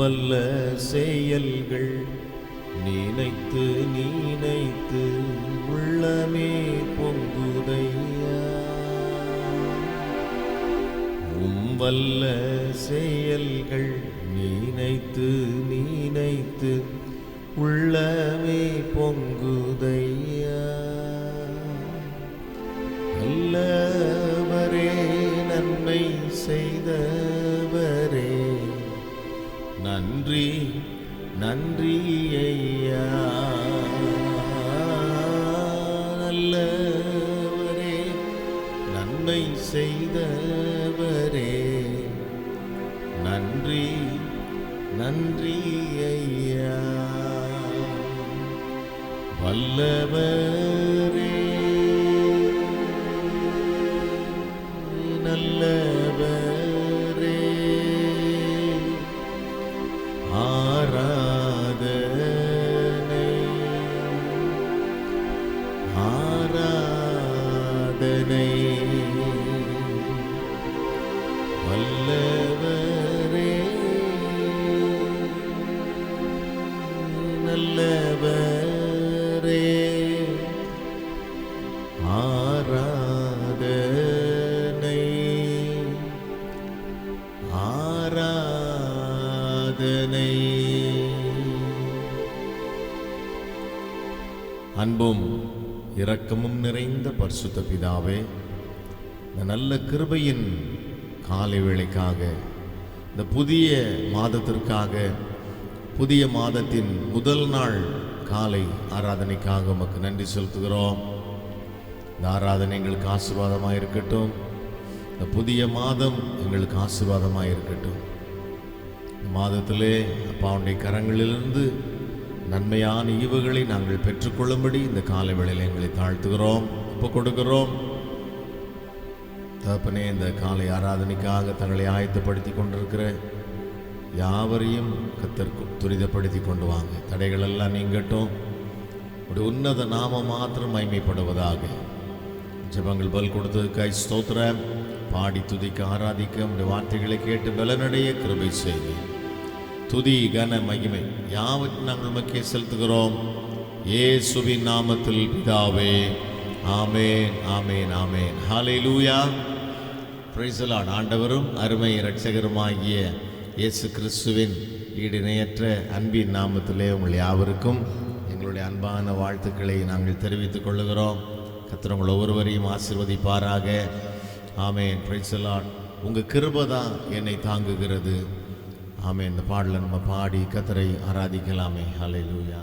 வல்ல செயல்கள் நினைத்து நினைத்து உள்ளமே பொங்குதையா. வல்ல செயல்கள் நினைத்து நினைத்து உள்ளமே பொங்குதையா. நல்லவரே, நன்மை செய்தவரே, நன்றி நன்றி ஐயா. நல்லவரே, நன்மை செய்தவரே, நன்றி நன்றி ஐயா. வல்லவரே, நல்லவரே, ஆராதனை ஆராதனை. வல்லவரே, நல்லவரே, ஆராதனை ஆராதனை. அன்பும் இரக்கமும் நிறைந்த பரிசுத்த பிதாவே, இந்த நல்ல கிருபையின் காலை வேளைக்காக, இந்த புதிய மாதத்திற்காக, புதிய மாதத்தின் முதல் நாள் காலை ஆராதனைக்காக உமக்கு நன்றி செலுத்துகிறோம். இந்த ஆராதனை எங்களுக்கு ஆசீர்வாதமாக இருக்கட்டும். இந்த புதிய மாதம் எங்களுக்கு ஆசீர்வாதமாக இருக்கட்டும். இந்த மாதத்திலே அப்பாவுடைய கரங்களிலிருந்து நன்மையான ஈவுகளை நாங்கள் பெற்றுக்கொள்ளும்படி இந்த காலை வேளையில் எங்களை தாழ்த்துகிறோம், ஒப்பு கொடுக்கிறோம். தகப்பனே, இந்த காலை ஆராதனைக்காக தங்களை ஆயத்தப்படுத்தி கொண்டிருக்கிற யாவரையும் கர்த்தர் துரிதப்படுத்தி கொண்டு வாங்க. தடைகள் எல்லாம் நீங்கட்டும். ஒரு உன்னத நாம மாத்திரம் மகிமைப்படுவதாக. ஜெபங்கள் பல் கொடுத்ததுக்காய் ஸ்தோத்திரம். பாடி துதிக்க ஆராதிக்க உடைய வார்த்தைகளை கேட்டு பலனடைய கிருபை செய்து துதி கன மகிமை யாவற்றையும் நாங்கள் உமக்கே செலுத்துகிறோம். இயேசுவின் நாமத்தில் பிதாவே, ஆமேன் ஆமேன் ஆமேன். ஹல்லேலூயா. Praise the Lord. ஆண்டவரும் அருமை இரட்சகருமாகிய இயேசு கிறிஸ்துவின் ஈடிணையற்ற அன்பின் நாமத்திலே உங்கள் யாவருக்கும் எங்களுடைய அன்பான வாழ்த்துக்களை நாங்கள் தெரிவித்துக் கொள்ளுகிறோம். கர்த்தர் உங்கள் ஒவ்வொருவரையும் ஆசீர்வதிப்பாராக. ஆமேன். Praise the lord. உங்கள் கிருபை தான் என்னை தாங்குகிறது. ஆமேன். இந்த பாடலை நம்ம பாடி கர்த்தரை ஆராதிக்கலாமே. ஹல்லேலூயா.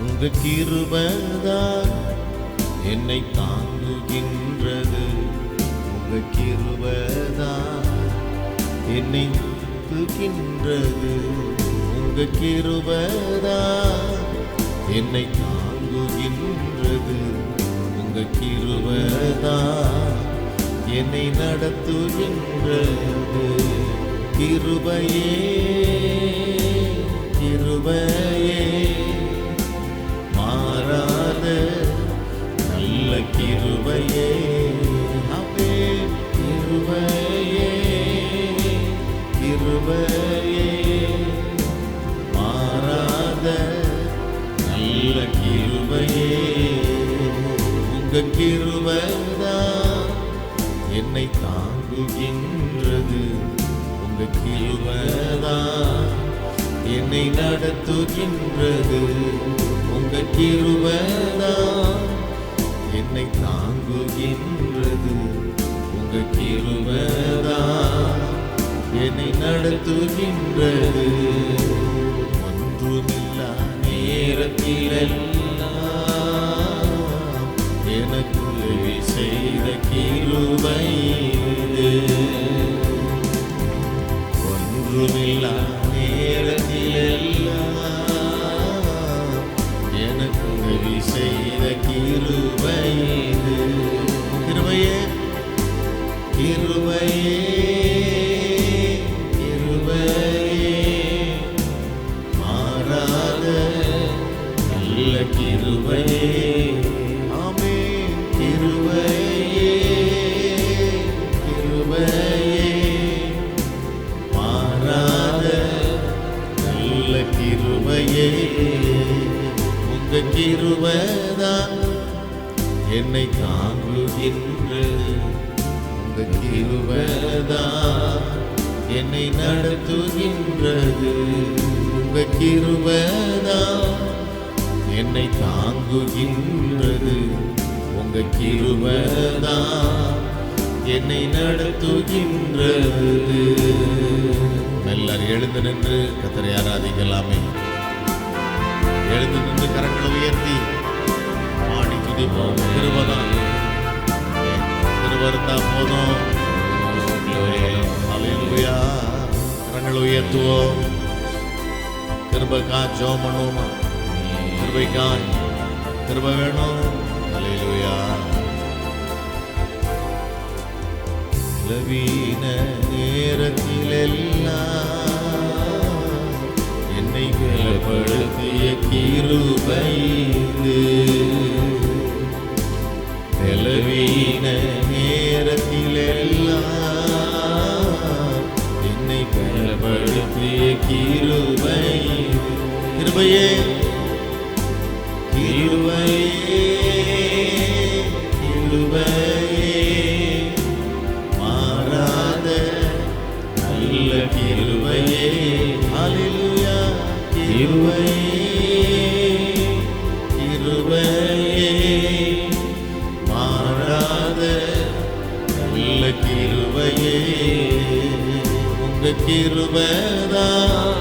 உங்க கிருபைதான் என்னை தாங்குகின்றது. உங்க கிருபைதான் என்னை தூக்கின்றது. உங்க கிருபைதான் என்னை தாங்குகின்றது. உங்க கிருபைதான் என்னை நடத்துகின்றது. கிருபையே கிருபையே, மாறாத நல்ல கிருபையே. ஆமென். கிருபையே கிருபையே, மாறாத நல்ல கிருபையே. உங்க கிருபைதான் என்னை தாங்குகின்றது. உங்க கிருபைதான் என்னை நடத்துகின்றது. உங்க கிருபைதான் என்னை தாங்குகின்றது. உங்க கிருபைதான் என்னை நடத்துகின்றது. ஒன்றுமில்லா நேரத்திலெல்லாம் எனக்கு உதவி செய்த கிருபை இது. ஒன்றுமில்லா நேரத்திலெல்லாம் எனக்கு உதவி செய்த கிருபை கிருபையே கிருபையே மாறாத நல்ல கிருபையே. ஆமென். கிருபையே கிருபையே மாறாத நல்ல கிருபையே. உங்க கிருபைதான் என்னை தாங்குகின்றது. உங்க கிருபைதான் என்னை நடத்துகின்றது. உங்க கிருபைதான் என்னை தாங்குகின்றது. உங்க கிருபைதான் என்னை நடத்துகின்றது. எல்லாரும் எழுந்து நின்று கர்த்தரை ஆராதிக்கலாமே. எழுந்து நின்று கரங்களை உயர்த்தி பாடி துதிப்போம். கிருபைதான், கிருபை இருந்தா போதும். ஹல்லேலூயா. கரங்களை உயர்த்துவோம். கிருபைக்காய் ஜெபம் பண்ணுவோமா? கிருபைக்காய் கிருபை வேணும். ஹல்லேலூயா. லவீன நேரத்திலெல்லாம் என்னை பலப்படுத்திய கிருபை இது. லவீன நேரத்திலெல்லாம் என்னை பலப்படுத்திய கிருபை. கிருபையே கிருபையே கிருபையே மாறாத நல்ல கிருபையே. ஹல்லேலூயா. கிருபையே கிருபையே மாறாத நல்ல கிருபையே. உங்க கிருபைதான்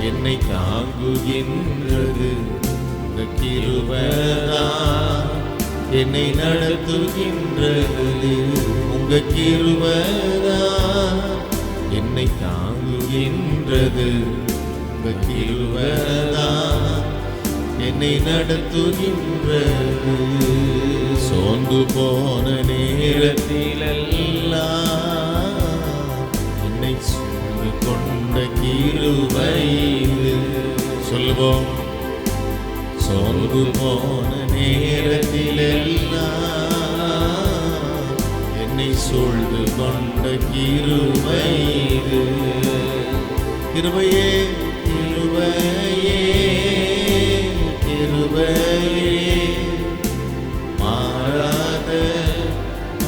என்னை தாங்குகின்றது. உங்க கிருபைதான் என்னை நடத்துகின்றது. உங்க கிருபைதான் என்னை தாங்குகின்றது. உங்க கிருபைதான் என்னை நடத்துகின்றது. சோர்ந்து போன நேரத்திலெல்லாம் என்னை சூழ்ந்து கொண்ட கிருபை இது. சொல்லுவோம். சோர்ந்து போன நேரத்திலெல்லாம் என்னை சூழ்ந்து கொண்ட கிருபை இது. கிருபையே கிருபையே கிருபையே மாறாத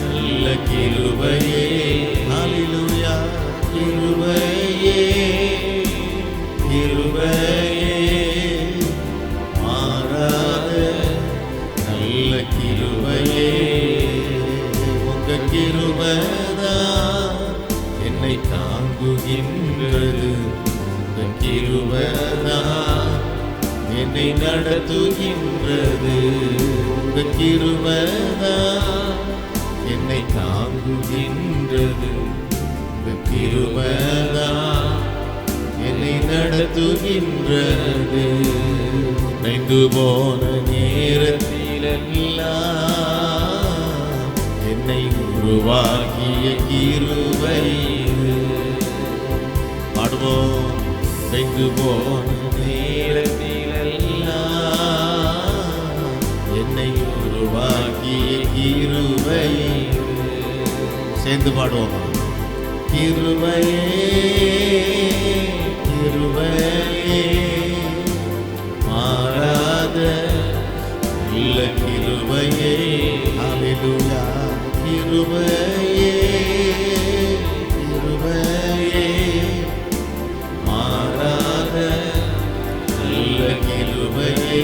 நல்ல கிருபையே. ஹல்லேலூயா. கிருபையே கிருபையே மாறாத நல்ல கிருபையே. உங்க கிருபைதான் என்னை தாங்குகின்றது. உங்க கிருபைதான் என்னை நடத்துகின்றது. உங்க கிருபைதான் என்னை தாங்குகின்றது. உங்க கிருபைதான் என்னை நடத்துகின்றது. நைந்து போன நேரத்திலெல்லாம் என்னை உருவாக்கிய கிருபை இது. பாடுவோம். நைந்து போன நேரத்திலெல்லாம் என்னை உருவாக்கிய கிருபை இது. சேர்ந்து பாடுவோமா? கிருபையே கிருபையே மாறாத நல்ல கிருபையே. ஹல்லேலூயா. கிருபையே கிருபையே மாறாத நல்ல கிருபையே.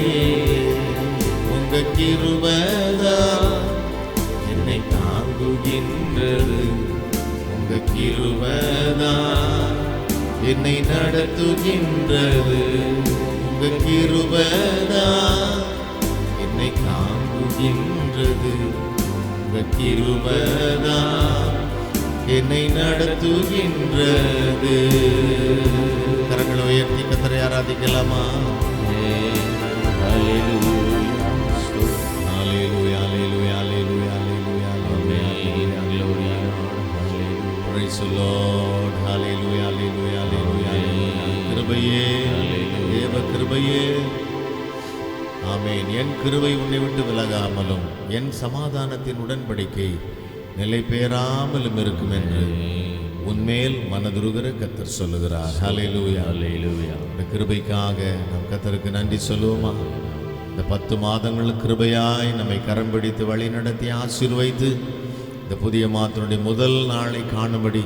உங்க கிருபைதான் என்னை தாங்குகின்றது. உங்க கிருபைதான் என்னை நடத்துகின்றது. உங்க கிருபைதான் என்னை தாங்குகின்றது. உங்க கிருபைதான் என்னை நடத்துகின்றது. கரங்களை உயர்த்தி கர்த்தரை ஆராதிக்கலாமா? ஹல்லேலூயா ஹல்லேலூயா ஹல்லேலூயா ஹல்லேலூயா ஹல்லேலூயா. ஆமென். Praise the Lord. Hallelujah, hallelujah, hallelujah. கிருபையே, தேவ கிருபையே. ஆமென். என் கிருபை உன்னை விட்டு விலகாமலும் என் சமாதானத்தின் உடன்படிக்கை நிலை பெயராமலும் இருக்கும் என்று உன்மேல் மனதுருகிற கர்த்தர் சொல்லுகிறார். ஹல்லேலூயா, ஹல்லேலூயா. இந்த கிருபைக்காக நம் கர்த்தருக்கு நன்றி சொல்லுவோமா? இந்த 10 மாதங்கள் கிருபையாய் நம்மை கரம் பிடித்து வழி நடத்தி ஆசீர்வதித்து இந்த புதிய மாதத்தினுடைய முதல் நாளை காணும்படி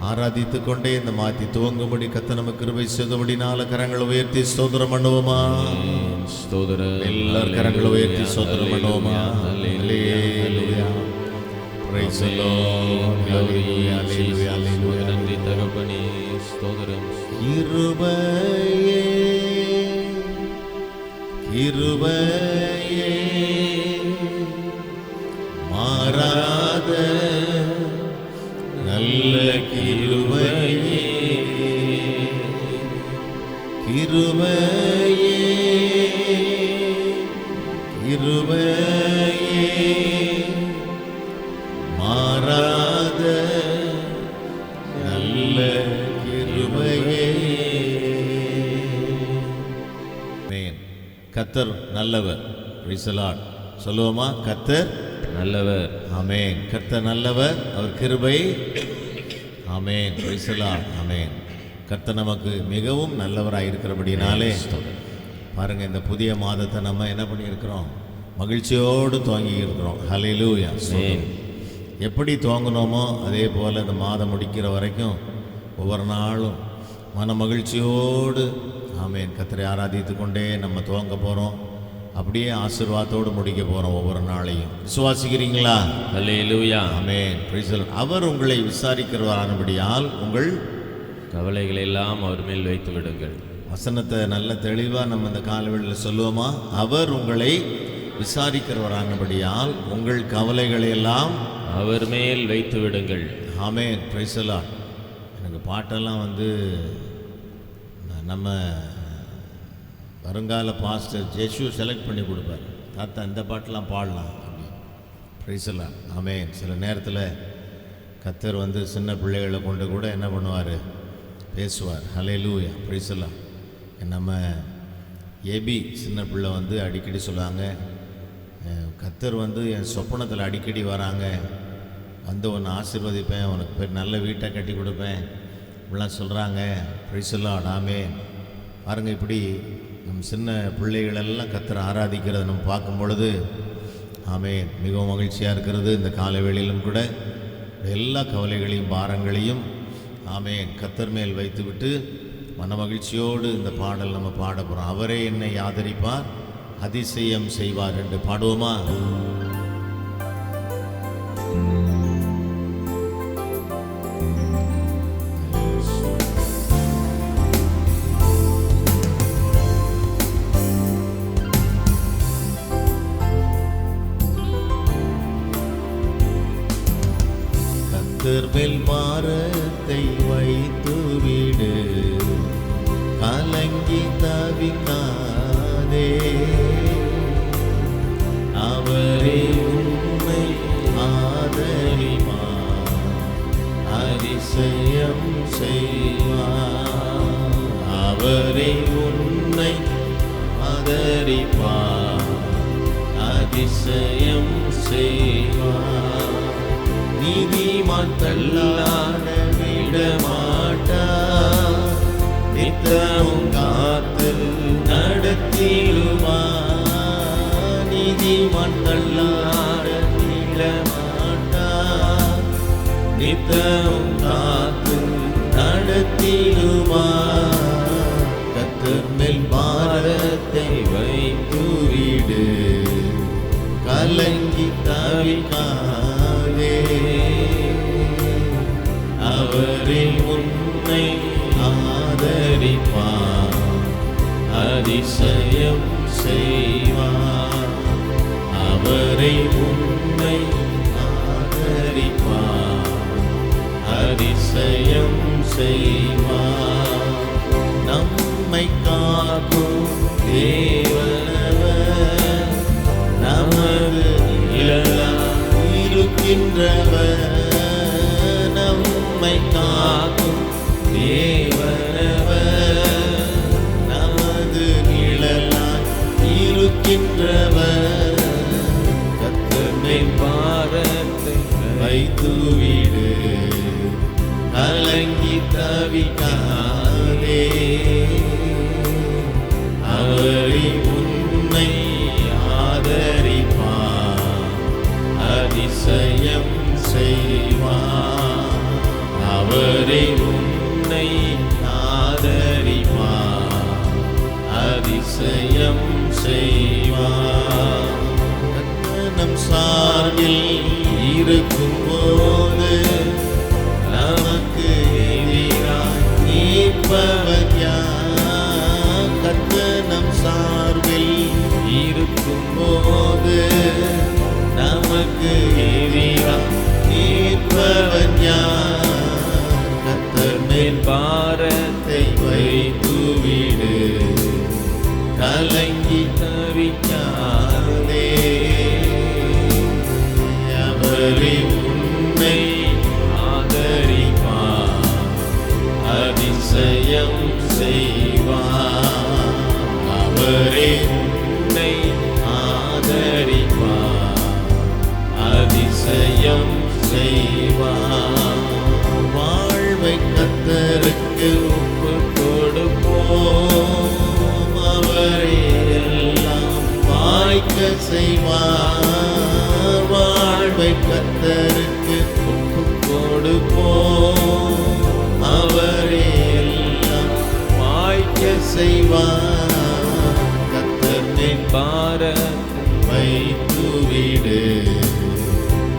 ஆராதித்து கொண்டே இந்த மாற்றி துவங்கும்படி கர்த்தர் நமக்கு கிருபை செய்தபடினால கரங்களை உயர்த்தி ஸ்தோத்திரம் பண்ணுவோமா? எல்லாரும் கரங்களை உயர்த்தி ஸ்தோத்திரம் பண்ணுவோமா? ஹல்லேலூயா. Praise the Lord. Hallelujah, hallelujah, hallelujah. நன்றி தகப்பனே, ஸ்தோத்திரம். கிருபையே, கிருபையே, மாறாத நல்ல கிருபையே, கிருபையே, கிருபையே, மாறாத நல்ல கிருபையே. கர்த்தர் நல்லவர். Praise the lord. சொல்லுவோமா? கர்த்தர் நல்லவர். ஆமென். கர்த்தர் நல்லவர், அவர் கிருபை. ஆமென். Praise the lord. ஆமென். கர்த்தர் நமக்கு மிகவும் நல்லவராக இருக்கிறபடினாலே பாருங்க, இந்த புதிய மாதத்தை நம்ம என்ன பண்ணியிருக்கிறோம்? மகிழ்ச்சியோடு துவங்கி இருக்கிறோம். ஹல்லேலூயா. எப்படி துவங்கினோமோ அதே போல் இந்த மாதம் முடிக்கிற வரைக்கும் ஒவ்வொரு நாளும் மன மகிழ்ச்சியோடு ஆமென் கர்த்தரை ஆராதித்து கொண்டே நம்ம துவங்க போகிறோம். அப்படியே ஆசீர்வாதத்தோடு முடிக்க போகிறோம் ஒவ்வொரு நாளையும். விசுவாசிக்கிறீங்களா? ஹல்லேலூயா. ஆமென். Praise the Lord. அவர் உங்களை விசாரிக்கிறவரானபடியால் உங்கள் கவலைகளை எல்லாம் அவர் மேல் வைத்து விடுங்கள். வசனத்தை நல்ல தெளிவாக நம்ம இந்த காலவெளியில் சொல்லுவோமா? அவர் உங்களை விசாரிக்கிறவரானபடியால் உங்கள் கவலைகளை எல்லாம் அவர் மேல் வைத்து விடுங்கள். ஆமென். Praise the lord. எனக்கு பாட்டெல்லாம் நம்ம வருங்கால பாஸ்டர் ஜேசு செலக்ட் பண்ணி கொடுப்பார். தாத்தா இந்த பாட்டெல்லாம் பாடலாம் அப்படி. Praise the lord. ஆமென். சில நேரத்தில் கர்த்தர் சின்ன பிள்ளைகளை கொண்டு கூட என்ன பண்ணுவார்? பேசுவார். ஹல்லேலூயா. Praise the lord. நம்ம ஏபி சின்ன பிள்ளை அடிக்கடி சொல்லுவாங்க, கர்த்தர் என் சொப்பனத்தில் அடிக்கடி வராங்க, உன்னை ஆசீர்வதிப்பேன், உனக்கு நல்ல வீட்டை கட்டி கொடுப்பேன் இப்படிலாம் சொல்கிறாங்க. Praise the lord. ஆமென். பாருங்கள், இப்படி நம் சின்ன பிள்ளைகளெல்லாம் கர்த்தரை ஆராதிக்கிறத நம்ம பார்க்கும் பொழுது ஆமென் மிகவும் மகிழ்ச்சியாக இருக்கிறது. இந்த காலை வேளையிலும் கூட எல்லா கவலைகளையும் பாரங்களையும் ஆமென் கர்த்தர் மேல் வைத்துவிட்டு மன மகிழ்ச்சியோடு இந்த பாடல் நம்ம பாட போகிறோம். அவரே என்னை ஆதரிப்பார், அதிசயம் செய்வார் என்று பாடுவோமா? கர்த்தர் மேல் பாரத்தை வைத்துவிடு, கலங்கி தவிக்காதே, அவரே உன்னை ஆதரிப்பார், அதிசயம் செய்வார். அவரே உன்னை ஆதரிப்பார், அதிசயம் செய்வார். நீதிமான் தள்ளாட விடமாட்டார், நித்தமும் காத்து நடத்திடுவார். நீதிமான் தள்ளாட விடமாட்டார், நித்தமும் காத்து நடத்திடுவார். கர்த்தர் மேல் பாரத்தை வைத்துவிடு, கலங்கி தவிக்காதே, அவரே உன்னை ஆதரிப்பார், அதிசயம் செய்வார். அவரே உன்னை ஆதரிப்பார், அதிசயம் செய்வார். நம்மை காக்கும் தேவனவர், நமது நிழலாய் இருக்கின்றவர், நம்மை கத்தருக்கு ஒப்பு கொடுப்போம். அவரே எல்லாம் வாய்க்க செய்வார். வாழ்வை கத்தருக்கு ஒப்பு கொடுப்போம். அவரே எல்லாம் வாய்க்க செய்வார். கத்தரின் பாரத்தை வைத்து விடு,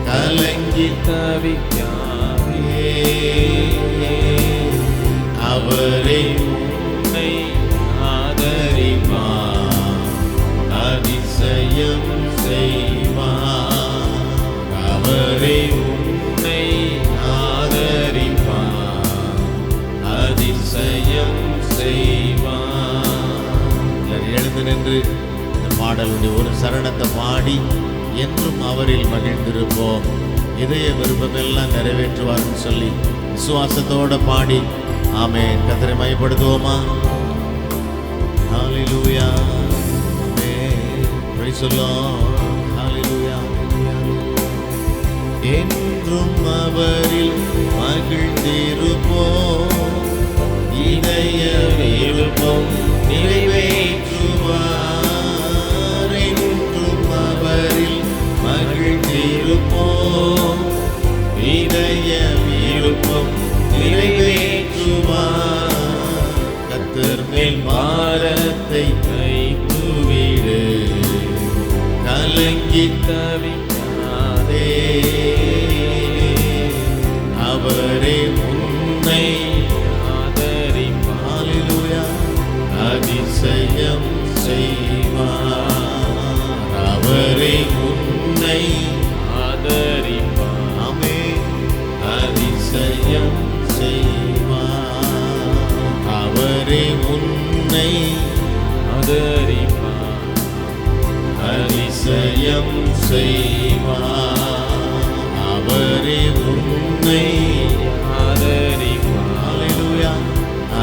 கலங்கி தவிக்காதே. அவரே உன்னை ஆதரிப்பார், அதிசயம் செய்வார். அவரே உன்னை ஆதரிப்பார், அதிசயம் செய்வார். எழுந்து நின்று இந்த பாடலுடைய ஒரு சரணத்தை பாடி என்றும் அவரில் மகிழ்ந்திருப்போம். இதய விருப்பமெல்லாம் நிறைவேற்றுவார்னு சொல்லி விசுவாசத்தோட பாடி ஆமென். கர்த்தரை மையப்படுத்துவோமா? ஹல்லேலூயா, ஆமென். Praise the lord. ஹல்லேலூயா. என்றும் அவரில் மகிழ்ந்திருப்போம். இதய விருப்பம் நிறைவேற்றுவார். என்றும் அவரில் மகிழ்ந்திருப்போம். இதய விருப்பம் நிறைவேற்றுவார். கர்த்தர் மேல் பாரத்தை வைத்து விடு, கலங்கி தவிக்காதே. அவரே உன்னை ஆதரிப்பார். ஹல்லேலூயா. அதிசயம் செய்வார். அவரே உன்னை ஆதரிப்பார். ஆமென். அதிசயம் செய்வார். அவரே உன்னை ஆதரிப்பார். அதிசயம் செய்வார். அவரே உன்னை ஆதரிப்பார். ஹல்லேலூயா.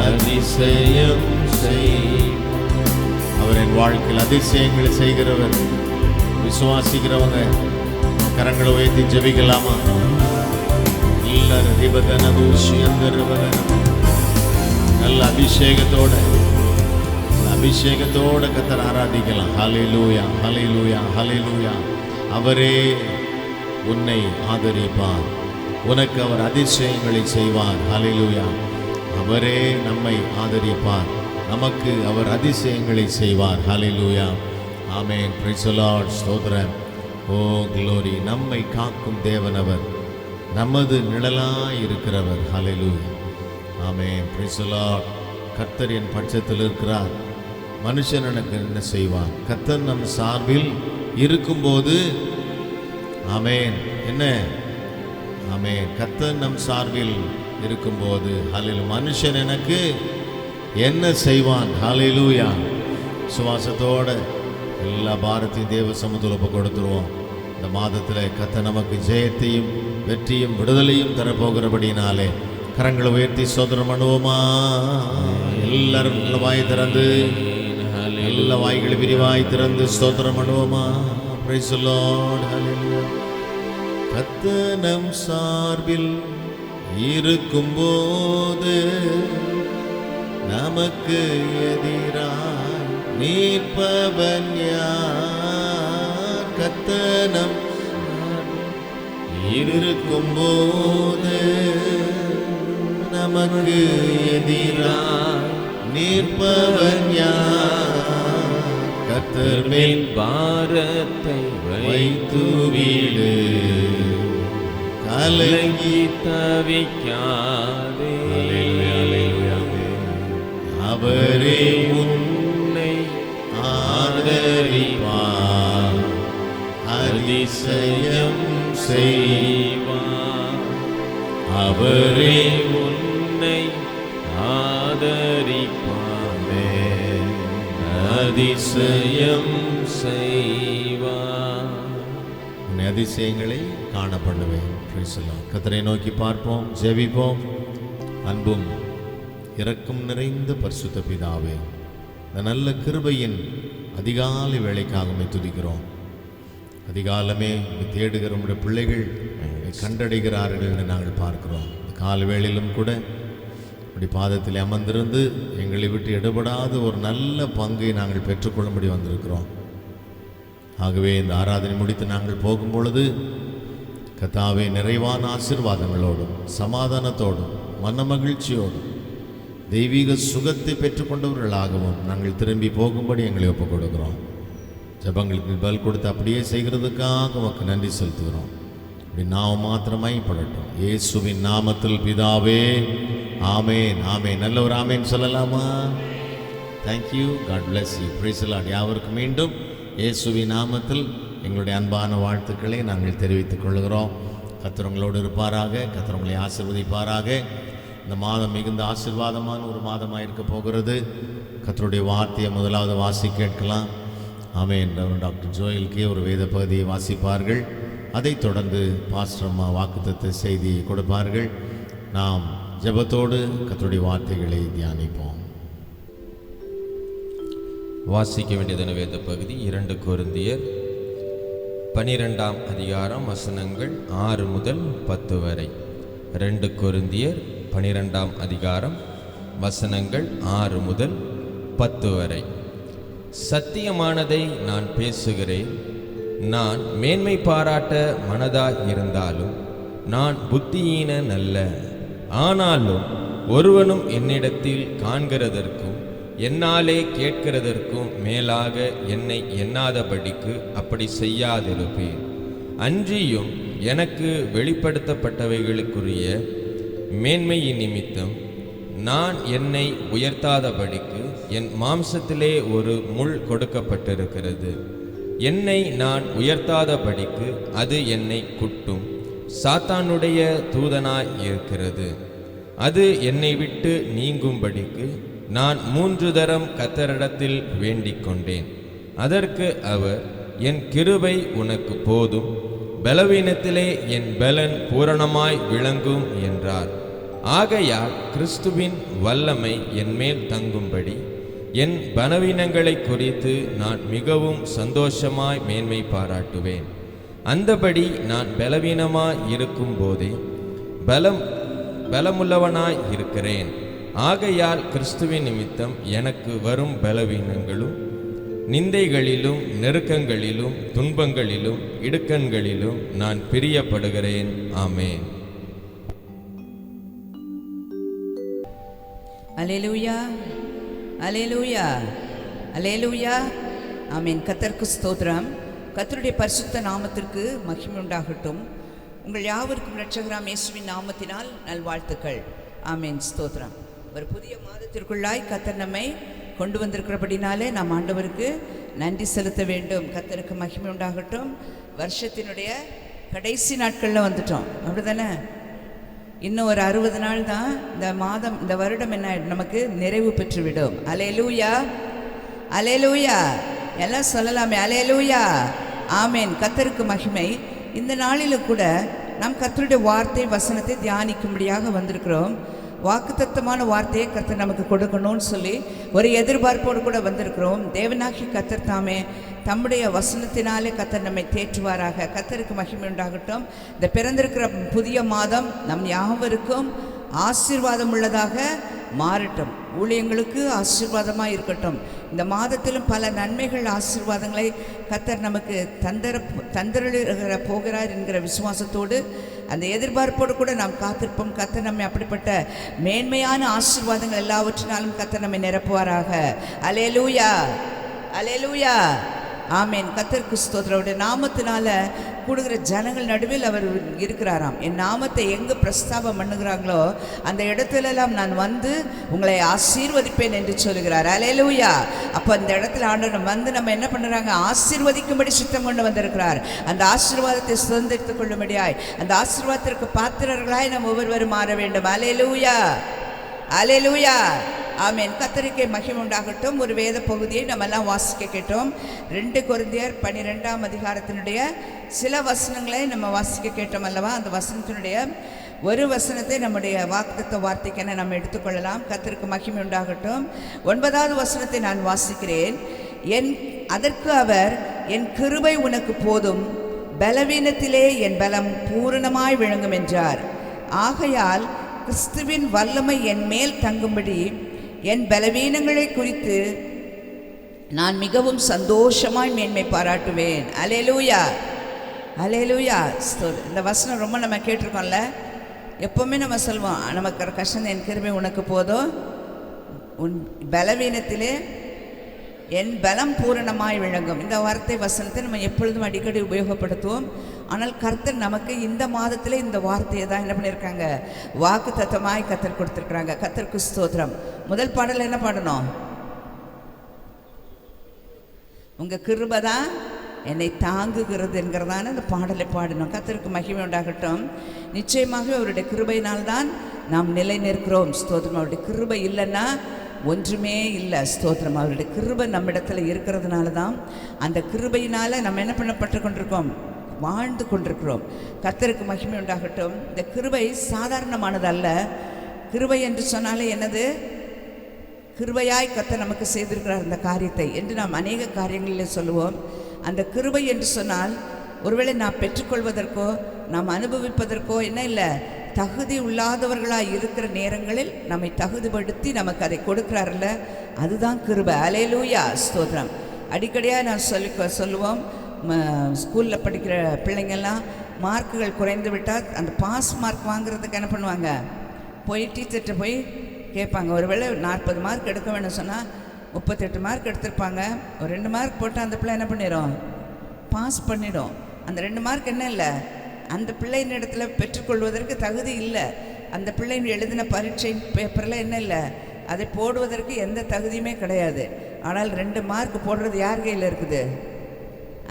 அதிசயம் செய்வார். அவர் என் வாழ்க்கையில் அதிசயங்களை செய்கிறவர். விசுவாசிக்கிறவங்க கரங்களை உயர்த்தி ஜெபிக்கலாமா? நல்ல அபிஷேகத்தோட கர்த்தரை ஆராதிக்கலாம். ஹல்லேலூயா, ஹல்லேலூயா, ஹல்லேலூயா. அவரே உன்னை ஆதரிப்பார், உனக்கு அவர் அதிசயங்களை செய்வார். ஹல்லேலூயா. அவரே நம்மை ஆதரிப்பார், நமக்கு அவர் அதிசயங்களை செய்வார். Hallelujah, amen. Praise the lord. ஸ்தோத்திரம். Oh glory. நம்மை காக்கும் தேவன் அவர், நமது நிழலாய் இருக்கிறவர். Hallelujah, amen. Praise the lord. கர்த்தர் என் பட்சத்தில் இருக்கிறார், மனுஷன் எனக்கு என்ன செய்வான்? கர்த்தர் நம் சார்பில் இருக்கும்போது ஆமென். என்ன? ஆமென். கர்த்தர் நம் சார்பில் இருக்கும்போது ஹல்லேலூயா, மனுஷன் எனக்கு என்ன செய்வான்? ஹல்லேலூயா. சுவாசத்தோட எல்லா பாரத்தையும் தேவ சமூகத்தில் ஒப்பு கொடுத்துருவோம். இந்த மாதத்தில் கர்த்தர் நமக்கு ஜெயத்தையும் வெற்றியும் விடுதலையும் தரப்போகிறபடினாலே கரங்களை உயர்த்தி ஸ்தோத்திரம் பண்ணுவோமா? எல்லாரும் நல்ல வாய் திறந்து, எல்லா வாய்களை விரிவாய் திறந்து ஸ்தோத்திரம் பண்ணுவோமா? Praise the lord. ஹல்லேலூயா. கர்த்தர் நம் சார்பில் இருக்கும்போது நமக்கு எதிராய் நிற்பவன் யார்? கர்த்தர் நம் இருக்கும்போது நமக்கு எதிராய் நிற்பவன் யார்? கர்த்தர் மேல் பாரத்தை வைத்து விடு, கலங்கி தவிக்காதே. அவரே உன்னை ஆதரிப்பார், அதிசயம் செய்வார். அவரே உன்னை ஆதரிப்பார், அதிசயம் செய்வார். உன்னை அதிசயங்களை காண பண்ணுவேன். கர்த்தரை நோக்கி பார்ப்போம், ஜெபிப்போம். அன்பும் இரக்கம் நிறைந்த பரிசுத்த பிதாவே, இந்த நல்ல கிருபையின் அதிகாலை வேளைக்காக துதிக்கிறோம். அதிகாலமே தேடுகிற உடைய பிள்ளைகள் கண்டடைகிறார்கள் என்று நாங்கள் பார்க்கிறோம். கால வேளையிலும் கூட அப்படி பாதத்தில் அமர்ந்திருந்து எங்களை விட்டு எடுபடாத ஒரு நல்ல பங்கை நாங்கள் பெற்றுக்கொள்ளும்படி வந்திருக்கிறோம். ஆகவே இந்த ஆராதனை முடித்து நாங்கள் போகும் பொழுது கர்த்தாவே நிறைவான ஆசீர்வாதங்களோடும் சமாதானத்தோடும் மனமகிழ்ச்சியோடும் தெய்வீக சுகத்தை பெற்றுக்கொண்டவர்களாகவும் நாங்கள் திரும்பி போகும்படி எங்களை ஒப்புக் கொடுக்கிறோம். ஜபங்களுக்கு பதில் கொடுத்து அப்படியே செய்கிறதுக்காக உமக்கு நன்றி செலுத்துகிறோம். அப்படி நாம மாத்திரமாய்ப்படட்டும். இயேசுவின் நாமத்தில் பிதாவே, ஆமேன். ஆமேன். நல்ல ஒரு ஆமேன் சொல்லலாமா? Thank you. God bless you. Praise the Lord. யாவருக்கும் மீண்டும் இயேசுவின் நாமத்தில் எங்களுடைய அன்பான வாழ்த்துக்களை நாங்கள் தெரிவித்துக் கொள்கிறோம். கர்த்தர் உங்களோடு இருப்பாராக. கர்த்தர் உங்களை ஆசீர்வதிப்பாராக. இந்த மாதம் மிகுந்த ஆசீர்வாதமான ஒரு மாதமாக இருக்க போகிறது. கர்த்தருடைய வார்த்தையை முதலாவது வாசி கேட்கலாம். ஆமென். டாக்டர் ஜோயலுக்கே ஒரு வேத பகுதியை வாசிப்பார்கள். அதைத் தொடர்ந்து பாஸ்டர் அம்மா வாக்குத்தத்த செய்தியை கொடுப்பார்கள். நாம் ஜெபத்தோடு கர்த்தருடைய வார்த்தைகளை தியானிப்போம். வாசிக்க வேண்டியதான வேத பகுதி 2 கொரிந்தியர் 12ஆம் அதிகாரம் வசனங்கள் 6 முதல் 10 வரை. 2 கொரிந்தியர் 12ஆம் அதிகாரம் வசனங்கள் 6 முதல் 10 வரை. சத்தியமானதை நான் பேசுகிறேன். நான் மேன்மை பாராட்ட மனதாய் இருந்தாலும் நான் புத்தியீனன் அல்ல. ஆனாலும் ஒருவனும் என்னிடத்தில் காண்கிறதற்கும் என்னாலே கேட்கிறதற்கும் மேலாக என்னை எண்ணாதபடிக்கு அப்படி செய்யாதிருப்பேன். அன்றியும் எனக்கு வெளிப்படுத்தப்பட்டவைகளுக்குரிய மேன்மையின் நிமித்தம் நான் என்னை உயர்த்தாதபடிக்கு என் மாம்சத்திலே ஒரு முள் கொடுக்கப்பட்டிருக்கிறது. என்னை நான் உயர்த்தாதபடிக்கு அது என்னை குட்டும் சாத்தானுடைய தூதனாய் இருக்கிறது. அது என்னை விட்டு நீங்கும்படிக்கு நான் 3 தரம் கர்த்தரிடத்தில் வேண்டிக் கொண்டேன். அதற்கு அவர், என் கிருபை உனக்கு போதும், பலவீனத்திலே என் பலன் பூரணமாய் விளங்கும் என்றார். ஆகையால் கிறிஸ்துவின் வல்லமை என்மேல் தங்கும்படி என் பலவீனங்களை குறித்து நான் மிகவும் சந்தோஷமாய் மேன்மை பாராட்டுவேன். அந்தபடி நான் பலவீனமாய் இருக்கும் போதே பலமுள்ளவனாய் இருக்கிறேன். ஆகையால் கிறிஸ்துவின் நிமித்தம் எனக்கு வரும் பலவீனங்களும் நிந்தைகளிலும் நெருக்கங்களிலும் துன்பங்களிலும் இடுக்கண்களிலும் நான் பிரியப்படுகிறேன். ஆமென். அல்லேலூயா, அல்லேலூயா, அல்லேலூயா. ஆமென். கர்த்தருக்கு ஸ்தோத்திரம். கர்த்தருடைய பரிசுத்த நாமத்திற்கு மகிமை உண்டாகட்டும். உங்கள் யாவருக்கும் இரட்சகராம் இயேசுவின் நாமத்தினால் நல்வாழ்த்துக்கள். ஆமென். ஸ்தோத்திரம். ஒரு புதிய மாதத்திற்குள்ளாய் கர்த்தர் நம்மை கொண்டு வந்திருக்கிறபடினாலே நாம் ஆண்டவருக்கு நன்றி செலுத்த வேண்டும். கர்த்தருக்கு மகிமை உண்டாகட்டும். வருஷத்தினுடைய கடைசி நாட்களில் வந்துட்டோம், அப்படி தானே? இன்னும் ஒரு 60 நாள் தான் இந்த மாதம், இந்த வருடம் என்ன நமக்கு நிறைவு பெற்றுவிடும். அல்லேலூயா, அல்லேலூயா. எல்லாம் சொல்லலாமே, அல்லேலூயா. ஆமென். கர்த்தருக்கு மகிமை. இந்த நாளில் கூட நாம் கர்த்தருடைய வார்த்தை வசனத்தை தியானிக்கும்படியாக வந்திருக்கிறோம். வாக்குத்தத்தமான வார்த்தையை கர்த்தர் நமக்கு கொடுக்கணும்னு சொல்லி ஒரு எதிர்பார்ப்போடு கூட வந்திருக்கிறோம். தேவனாகி கர்த்தர் தாமே தம்முடைய வசனத்தினாலே கர்த்தர் நம்மை தேற்றுவாராக. கர்த்தருக்கு மகிமை உண்டாகட்டும். இந்த பிறந்திருக்கிற புதிய மாதம் நம் யாவருக்கும் ஆசீர்வாதம் உள்ளதாக மாறட்டும். ஊழியங்களுக்கு ஆசீர்வாதமாக இருக்கட்டும். இந்த மாதத்திலும் பல நன்மைகள் ஆசீர்வாதங்களை கர்த்தர் நமக்கு தந்தருளுகிற போகிறார் என்கிற விசுவாசத்தோடு அந்த எதிர்பார்ப்போடு கூட நாம் காத்திருப்போம். கர்த்தர் நம்மை அப்படிப்பட்ட மேன்மையான ஆசீர்வாதங்கள் எல்லாவற்றினாலும் கர்த்தர் நம்மை நிரப்புவாராக. அல்லேலூயா, அல்லேலூயா. ஆமென். கர்த்தருக்கு ஸ்தோத்திரம். அவருடைய நாமத்தினால கூடுகிற ஜனங்கள் நடுவில் அவர் இருக்கிறாராம். என் நாமத்தை எங்கு பிரஸ்தாபம் பண்ணுகிறாங்களோ அந்த இடத்துலலாம் நான் வந்து உங்களை ஆசீர்வதிப்பேன் என்று சொல்கிறார். அல்லேலூயா. அப்போ அந்த இடத்துல ஆண்டவர் வந்து நம்ம என்ன பண்ணுறாங்க? ஆசீர்வதிக்கும்படி சுத்தம் கொண்டு வந்திருக்கிறார். அந்த ஆசீர்வாதத்தை சுதந்திரித்துக் கொள்ளும்படியாய், அந்த ஆசீர்வாதத்திற்கு பாத்திரர்களாய் நம்ம ஒவ்வொருவரும் மாற வேண்டும். அல்லேலூயா, அல்லேலூயா. ஆமென். கர்த்தருக்கே மகிமை உண்டாகட்டும். ஒரு வேத பகுதியை நம்ம எல்லாம் வாசிக்க கேட்டோம். 2 கொரிந்தியர் 12ஆம் அதிகாரத்தினுடைய சில வசனங்களை நம்ம வாசிக்க கேட்டோம் அல்லவா? அந்த வசனத்தினுடைய ஒரு வசனத்தை நம்முடைய வாக்குத்தத்த வார்த்தைக்கென நம்ம எடுத்துக்கொள்ளலாம். கர்த்தருக்கு மகிமை உண்டாகட்டும். 9வது வசனத்தை நான் வாசிக்கிறேன். அதற்கு அவர், என் கிருபை உனக்கு போதும், பலவீனத்திலே என் பலம் பூரணமாய் விளங்கும் என்றார். ஆகையால் கிறிஸ்துவின் வல்லமை என் மேல் தங்கும்படி என் பலவீனங்களை குறித்து நான் மிகவும் சந்தோஷமாய் மேன்மை பாராட்டுவேன். அல்லேலூயா, அல்லேலூயா. இந்த வசனம் ரொம்ப நம்ம கேட்டிருக்கோம்ல. எப்போவுமே நம்ம சொல்வோம், நமக்கு கஷ்டம் என் கிருபை உனக்கு போதும், உன் பலவீனத்திலே என் பலம் பூரணமாய் விளங்கும். இந்த வார்த்தை வசனத்தை நம்ம எப்பொழுதும் அடிக்கடி உபயோகப்படுத்துவோம். ஆனால் கர்த்தர் நமக்கு இந்த மாதத்தில் இந்த வார்த்தையை தான் என்ன பண்ணியிருக்காங்க, வாக்கு தத்தமாய் கர்த்தர் கொடுத்துருக்குறாங்க. கர்த்தருக்கு ஸ்தோத்திரம். முதல் பாடல் என்ன பாடணும்? உங்கள் கிருபை தான் என்னை தாங்குகிறது என்கிறதான அந்த பாடலை பாடணும். கர்த்தருக்கு மகிமை உண்டாகட்டும். நிச்சயமாக அவருடைய கிருபையினால்தான் நாம் நிலை நிற்கிறோம். ஸ்தோத்திரம். அவருடைய கிருபை இல்லைன்னா ஒன்றுமே இல்லை. ஸ்தோத்திரம். அவருடைய கிருபை நம்மிடத்தில் இருக்கிறதுனால தான், அந்த கிருபையினால் நம்ம என்ன பண்ணப்பட்டு கொண்டிருக்கோம், வாழ்ந்து கொண்டிருக்கிறோம். கர்த்தருக்கு மகிமை உண்டாகட்டும். இந்த கிருபை சாதாரணமானது அல்ல. கிருபை என்று சொன்னாலே என்னது? கிருபையாய் கர்த்தர் நமக்கு செய்திருக்கிறார் இந்த காரியத்தை என்று நாம் அநேக காரியங்களில் சொல்லுவோம். அந்த கிருபை என்று சொன்னால் ஒருவேளை நாம் பெற்றுக்கொள்வதற்கோ நாம் அனுபவிப்பதற்கோ என்ன இல்லை, தகுதி உள்ளாதவர்களாக இருக்கிற நேரங்களில் நம்மை தகுதிப்படுத்தி நமக்கு அதை கொடுக்குறாருல்ல, அதுதான் கிருபை. அல்லேலூயா, ஸ்தோத்திரம். அடிக்கடியாக நான் சொல்லுவோம், ஸ்கூலில் படிக்கிற பிள்ளைங்கள்லாம் மார்க்குகள் குறைந்து விட்டால் அந்த பாஸ் மார்க் வாங்குறதுக்கு என்ன பண்ணுவாங்க, போய் டீச்சர்கிட்ட போய் கேட்பாங்க. ஒருவேளை 40 மார்க் எடுக்க வேணும்னு சொன்னால் 38 மார்க் எடுத்திருப்பாங்க. ஒரு 2 மார்க் போட்டால் அந்த பிள்ளை என்ன பண்ணிடும், பாஸ் பண்ணிடும். அந்த 2 மார்க் என்ன இல்லை, அந்த பிள்ளையின் இடத்துல பெற்றுக்கொள்வதற்கு தகுதி இல்லை. அந்த பிள்ளைங்க எழுதின பரீட்சை பேப்பரில் என்ன இல்லை, அதை போடுவதற்கு எந்த தகுதியுமே கிடையாது. ஆனால் 2 மார்க் போடுறது யார் கையில் இருக்குது,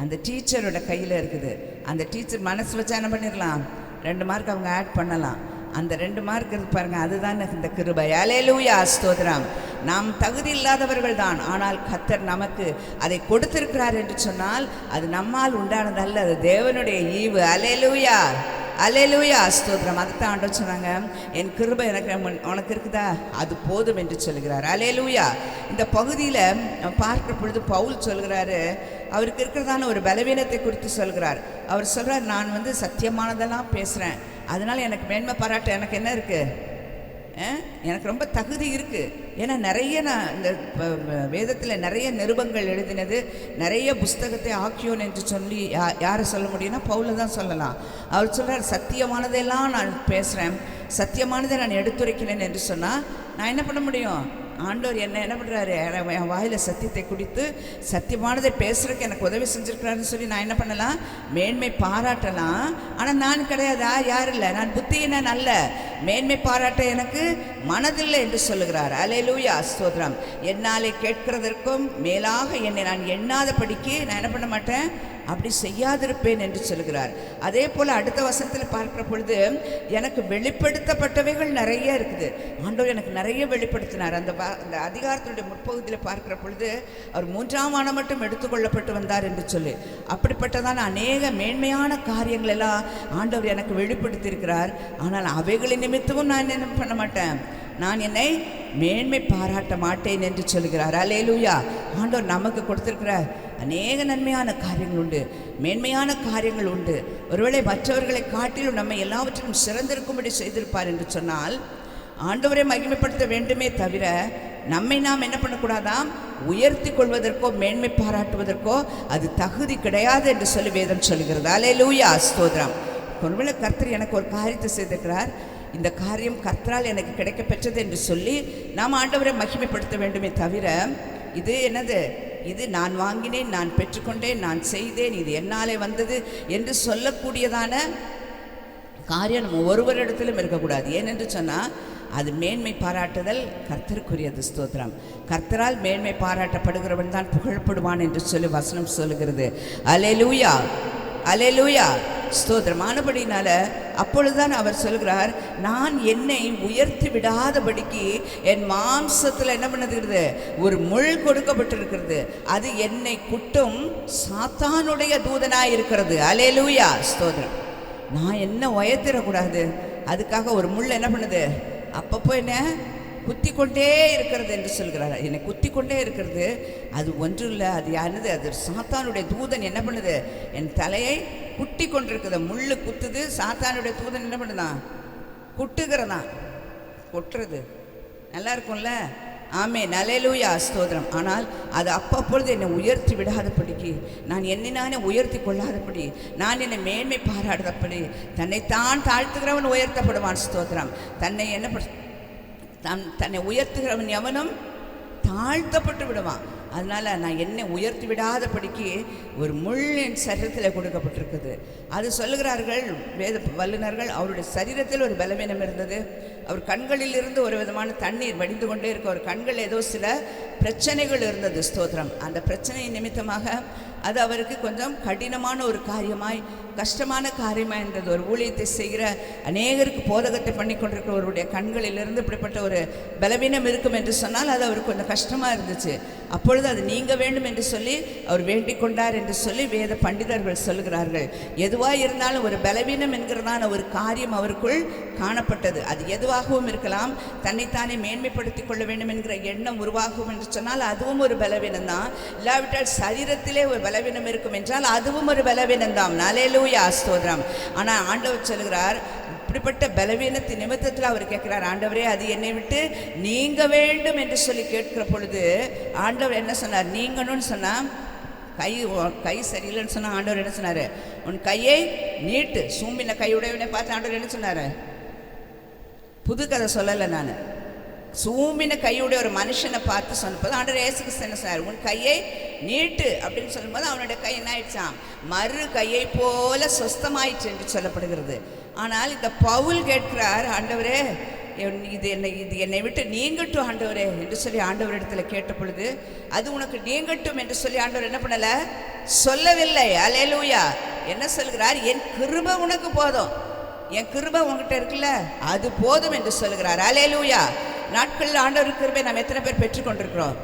அந்த டீச்சரோட கையில் இருக்குது. அந்த டீச்சர் மனசு வச்சா என்ன பண்ணிடலாம், 2 மார்க் அவங்க ஆட் பண்ணலாம். அந்த 2 மார்க் இருக்கு பாருங்க, அதுதான் இந்த கிருபை. அல்லேலூயா, ஸ்தோத்திரம். நாம் தகுதி இல்லாதவர்கள் தான், ஆனால் கர்த்தர் நமக்கு அதை கொடுத்திருக்கிறார் என்று சொன்னால் அது நம்மால் உண்டானதல்ல, அது தேவனுடைய ஈவு. அல்லேலூயா, அல்லேலூயா, ஸ்தோத்திரம். அதுதான் ஆண்டவர் சொன்னாங்க, என் கிருபை உனக்கு இருக்குதா, அது போதும் என்று சொல்கிறார். அல்லேலூயா. இந்த பகுதியில் பார்க்கிற பொழுது பவுல் சொல்கிறாரு, அவருக்கு இருக்கிறதான ஒரு பலவீனத்தை குறித்து சொல்கிறார். அவர் சொல்கிறார், நான் சத்தியமானதெல்லாம் பேசுகிறேன், அதனால் எனக்கு மேன்மை பாராட்ட எனக்கு என்ன இருக்குது, எனக்கு ரொம்ப தகுதி இருக்குது. ஏன்னா நிறைய நான் இந்த வேதத்தில் நிறைய நிருபங்கள் எழுதினது, நிறைய புஸ்தகத்தை ஆக்கியோன் என்று சொல்லி யாரை சொல்ல முடியும்னா பவுலை தான் சொல்லலாம். அவர் சொல்கிறார், சத்தியமானதெல்லாம் நான் பேசுகிறேன், சத்தியமானதை நான் எடுத்துரைக்கிறேன் என்று சொன்னால் நான் என்ன பண்ண முடியும், ஆண்டவர் என்ன பண்ணுறாரு, என் வாயில் சத்தியத்தை குடித்து சத்தியமானதை பேசுறதுக்கு எனக்கு உதவி செஞ்சுருக்கிறாருன்னு சொல்லி நான் என்ன பண்ணலாம், மேன்மை பாராட்டலாம். ஆனால் நான் கிடையாதா, யார் இல்லை, நான் புத்தியினன் அல்ல, மேன்மை பாராட்ட எனக்கு மனதில்லை என்று சொல்லுகிறார். அல்லேலூயா, ஸ்தோத்திரம். என்னாலே கேட்கிறதற்கும் மேலாக என்னை நான் எண்ணாதபடிக்கு நான் என்ன பண்ண மாட்டேன், அப்படி செய்யாதிருப்பேன் என்று சொல்கிறார். அதே போல் அடுத்த வசனத்தில் பார்க்கிற பொழுது எனக்கு வெளிப்படுத்தப்பட்டவைகள் நிறைய இருக்குது. ஆண்டவர் எனக்கு நிறைய வெளிப்படுத்தினார். அந்த அதிகாரத்தினுடைய முற்பகுதியில் பார்க்கிற பொழுது அவர் 3ஆம் ஆண்டு மட்டும் எடுத்துக்கொள்ளப்பட்டு வந்தார் என்று சொல்லி, அப்படிப்பட்டதான அநேக மேன்மையான காரியங்கள் எல்லாம் ஆண்டவர் எனக்கு வெளிப்படுத்தியிருக்கிறார். ஆனால் அவைகளின் நிமித்தமும் நான் என்ன பண்ண மாட்டேன், நான் என்னை மேன்மை பாராட்ட மாட்டேன் என்று சொல்கிறார். அல்லேலூயா. ஆண்டவர் நமக்கு கொடுத்திருக்கிற அநேக நன்மையான காரியங்கள் உண்டு, மேன்மையான காரியங்கள் உண்டு. ஒருவேளை மற்றவர்களை காட்டிலும் நம்ம எல்லாவற்றிலும் சிறந்திருக்கும்படி செய்திருப்பார் என்று சொன்னால் ஆண்டவரை மகிமைப்படுத்த வேண்டுமே தவிர நம்மை நாம் என்ன பண்ணக்கூடாதாம், உயர்த்தி கொள்வதற்கோ மேன்மை பாராட்டுவதற்கோ அது தகுதி கிடையாது என்று சொல்லி வேதம் சொல்கிறது. அல்லேலூயா, ஸ்தோத்திரம். ஒருவேளை கர்த்தர் எனக்கு ஒரு காரியத்தை செய்திருக்கிறார், இந்த காரியம் கர்த்தரால் எனக்கு கிடைக்க பெற்றது என்று சொல்லி நாம் ஆண்டவரை மகிமைப்படுத்த வேண்டுமே தவிர இது என்னது, இது நான் வாங்கினேன், நான் பெற்றுக்கொண்டேன், நான் செய்தேன், இது என்னாலே வந்தது என்று சொல்லக்கூடியதான காரியம் நம்ம ஒருவரிடத்திலும் இருக்கக்கூடாது. ஏனென்று சொன்னால் அது மேன்மை பாராட்டுதல் கர்த்தருக்குரியது. ஸ்தோத்திரம். கர்த்தரால் மேன்மை பாராட்டப்படுகிறவன் தான் புகழப்படுவான் என்று சொல்லி வசனம் சொல்லுகிறது. அல்லேலூயா, அல்லேலூயா, ஸ்தோத்திரமானபடினால அப்பொழுதுதான் அவர் சொல்கிறார், நான் என்னை உயர்த்தி விடாதபடிக்கு என் மாம்சத்தில் என்ன பண்ணுகிறது, ஒரு முள் கொடுக்கப்பட்டிருக்கிறது, அது என்னை குட்டும் சாத்தானுடைய தூதனாய் இருக்கிறது. அல்லேலூயா, ஸ்தோத்திரம். நான் என்ன உயர்த்திடக்கூடாது, அதுக்காக ஒரு முள் என்ன பண்ணுது, அப்பப்போ என்ன குத்தி கொண்டே இருக்கிறது என்று சொல்கிறார். என்னை குத்தி கொண்டே இருக்கிறது, அது ஒன்றும் இல்லை, அது யாருது, அது சாத்தானுடைய தூதன் என்ன பண்ணுது, என் தலையை குட்டி கொண்டிருக்குது. முள்ளு குத்துது, சாத்தானுடைய தூதன் என்ன பண்ணுதான், குட்டுகிறதான். கொட்டுறது நல்லா இருக்கும்ல. ஆமென், அல்லேலூயா, ஸ்தோத்திரம். ஆனால் அது அப்பப்பொழுது என்னை உயர்த்தி விடாதபடிக்கு, நான் என்னை நானே உயர்த்தி கொள்ளாதபடி, நான் என்னை மேன்மை பாராடாதபடி, தன்னைத்தான் தாழ்த்துகிறவன் உயர்த்தப்படுவான். ஸ்தோத்திரம். தன்னை என்ன தன்னை உயர்த்துகிறவன் எவனும் தாழ்த்தப்பட்டு விடுவான். அதனால் நான் என்னை உயர்த்தி விடாதபடிக்கு ஒரு முள் என் சரீரத்தில் கொடுக்கப்பட்டிருக்குது. அது சொல்லுகிறார்கள் வேத வல்லுநர்கள், அவருடைய சரீரத்தில் ஒரு பலவீனம் இருந்தது. அவர் கண்களில் இருந்து ஒரு விதமான தண்ணீர் வடிந்து கொண்டே இருக்க, ஒரு கண்கள் ஏதோ சில பிரச்சனைகள் இருந்தது. ஸ்தோத்திரம். அந்த பிரச்சனை நிமித்தமாக அது அவருக்கு கொஞ்சம் கடினமான ஒரு காரியமாய், கஷ்டமான காரியமாக இருந்தது. ஒரு ஊழியத்தை செய்கிற அநேகருக்கு போதகத்தை பண்ணி கொண்டிருக்கிறவருடைய கண்களிலிருந்து இப்படிப்பட்ட ஒரு பலவீனம் இருக்கும் என்று சொன்னால் அது அவருக்கு கொஞ்சம் கஷ்டமாக இருந்துச்சு. அப்பொழுது அது நீங்க வேண்டும் என்று சொல்லி அவர் வேண்டிக் கொண்டார் என்று சொல்லி வேத பண்டிதர்கள் சொல்லுகிறார்கள். எதுவாக இருந்தாலும் ஒரு பலவீனம் என்கிறதான ஒரு காரியம் அவருக்குள் காணப்பட்டது. அது எதுவாகவும் இருக்கலாம். தன்னைத்தானே மேன்மைப்படுத்திக் கொள்ள வேண்டும் என்கிற எண்ணம் உருவாகும் என்று சொன்னால் அதுவும் ஒரு பலவீனம் தான். இல்லாவிட்டால் சரீரத்திலே ஒரு பலவீனம் இருக்கும் என்றால் அதுவும் ஒரு பலவீனம் தான். அல்லேலூயா, ஸ்தோத்திரம். ஆனால் ஆண்டவர் சொல்கிறார், இப்படிப்பட்ட பலவீனத்தின் நிமித்தத்தில் அவர் கேட்கிறார், ஆண்டவரே அது என்னை விட்டு நீங்க வேண்டும் என்று சொல்லி கேட்கிற பொழுது ஆண்டவர் என்ன சொன்னார்? நீங்கணும்னு சொன்னால் கை சரியில்லைன்னு சொன்னால் ஆண்டவர் என்ன சொன்னார்? உன் கையை நீட்டு. சூம்பின கையுடையவனை பார்த்து ஆண்டவர் என்ன சொன்னார்? புது கதை சொல்லலை நான். சூம்பின கையுடைய ஒரு மனுஷனை பார்த்து சொன்னபோது ஆண்டவர் இயேசு கிறிஸ்து என்ன சொன்னார்? உன் கையை நீட்டு அப்படின்னு சொல்லும்போது அவனுடைய கை என்ன ஆயிடுச்சான்? மறு கையை போல சொஸ்தமாயிற்று என்று சொல்லப்படுகிறது. ஆனால் இந்த பவுல் கேட்கிறார், ஆண்டவரே இது என்னை விட்டு நீங்கட்டும் ஆண்டவரே என்று சொல்லி ஆண்டவரிடத்தில் கேட்ட பொழுது அது உனக்கு நீங்கட்டும் என்று சொல்லி ஆண்டவர் என்ன பண்ணல? சொல்லவில்லை. அல்லேலூயா. என்ன சொல்கிறார்? என் கிருபை உனக்கு போதும், என் கிருபை உங்ககிட்ட இருக்குல்ல, அது போதும் என்று சொல்கிறார். அல்லேலூயா. நாட்களில் ஆண்டவர் கிருபை நாம் எத்தனை பேர் பெற்றுக்கொண்டிருக்கிறோம்?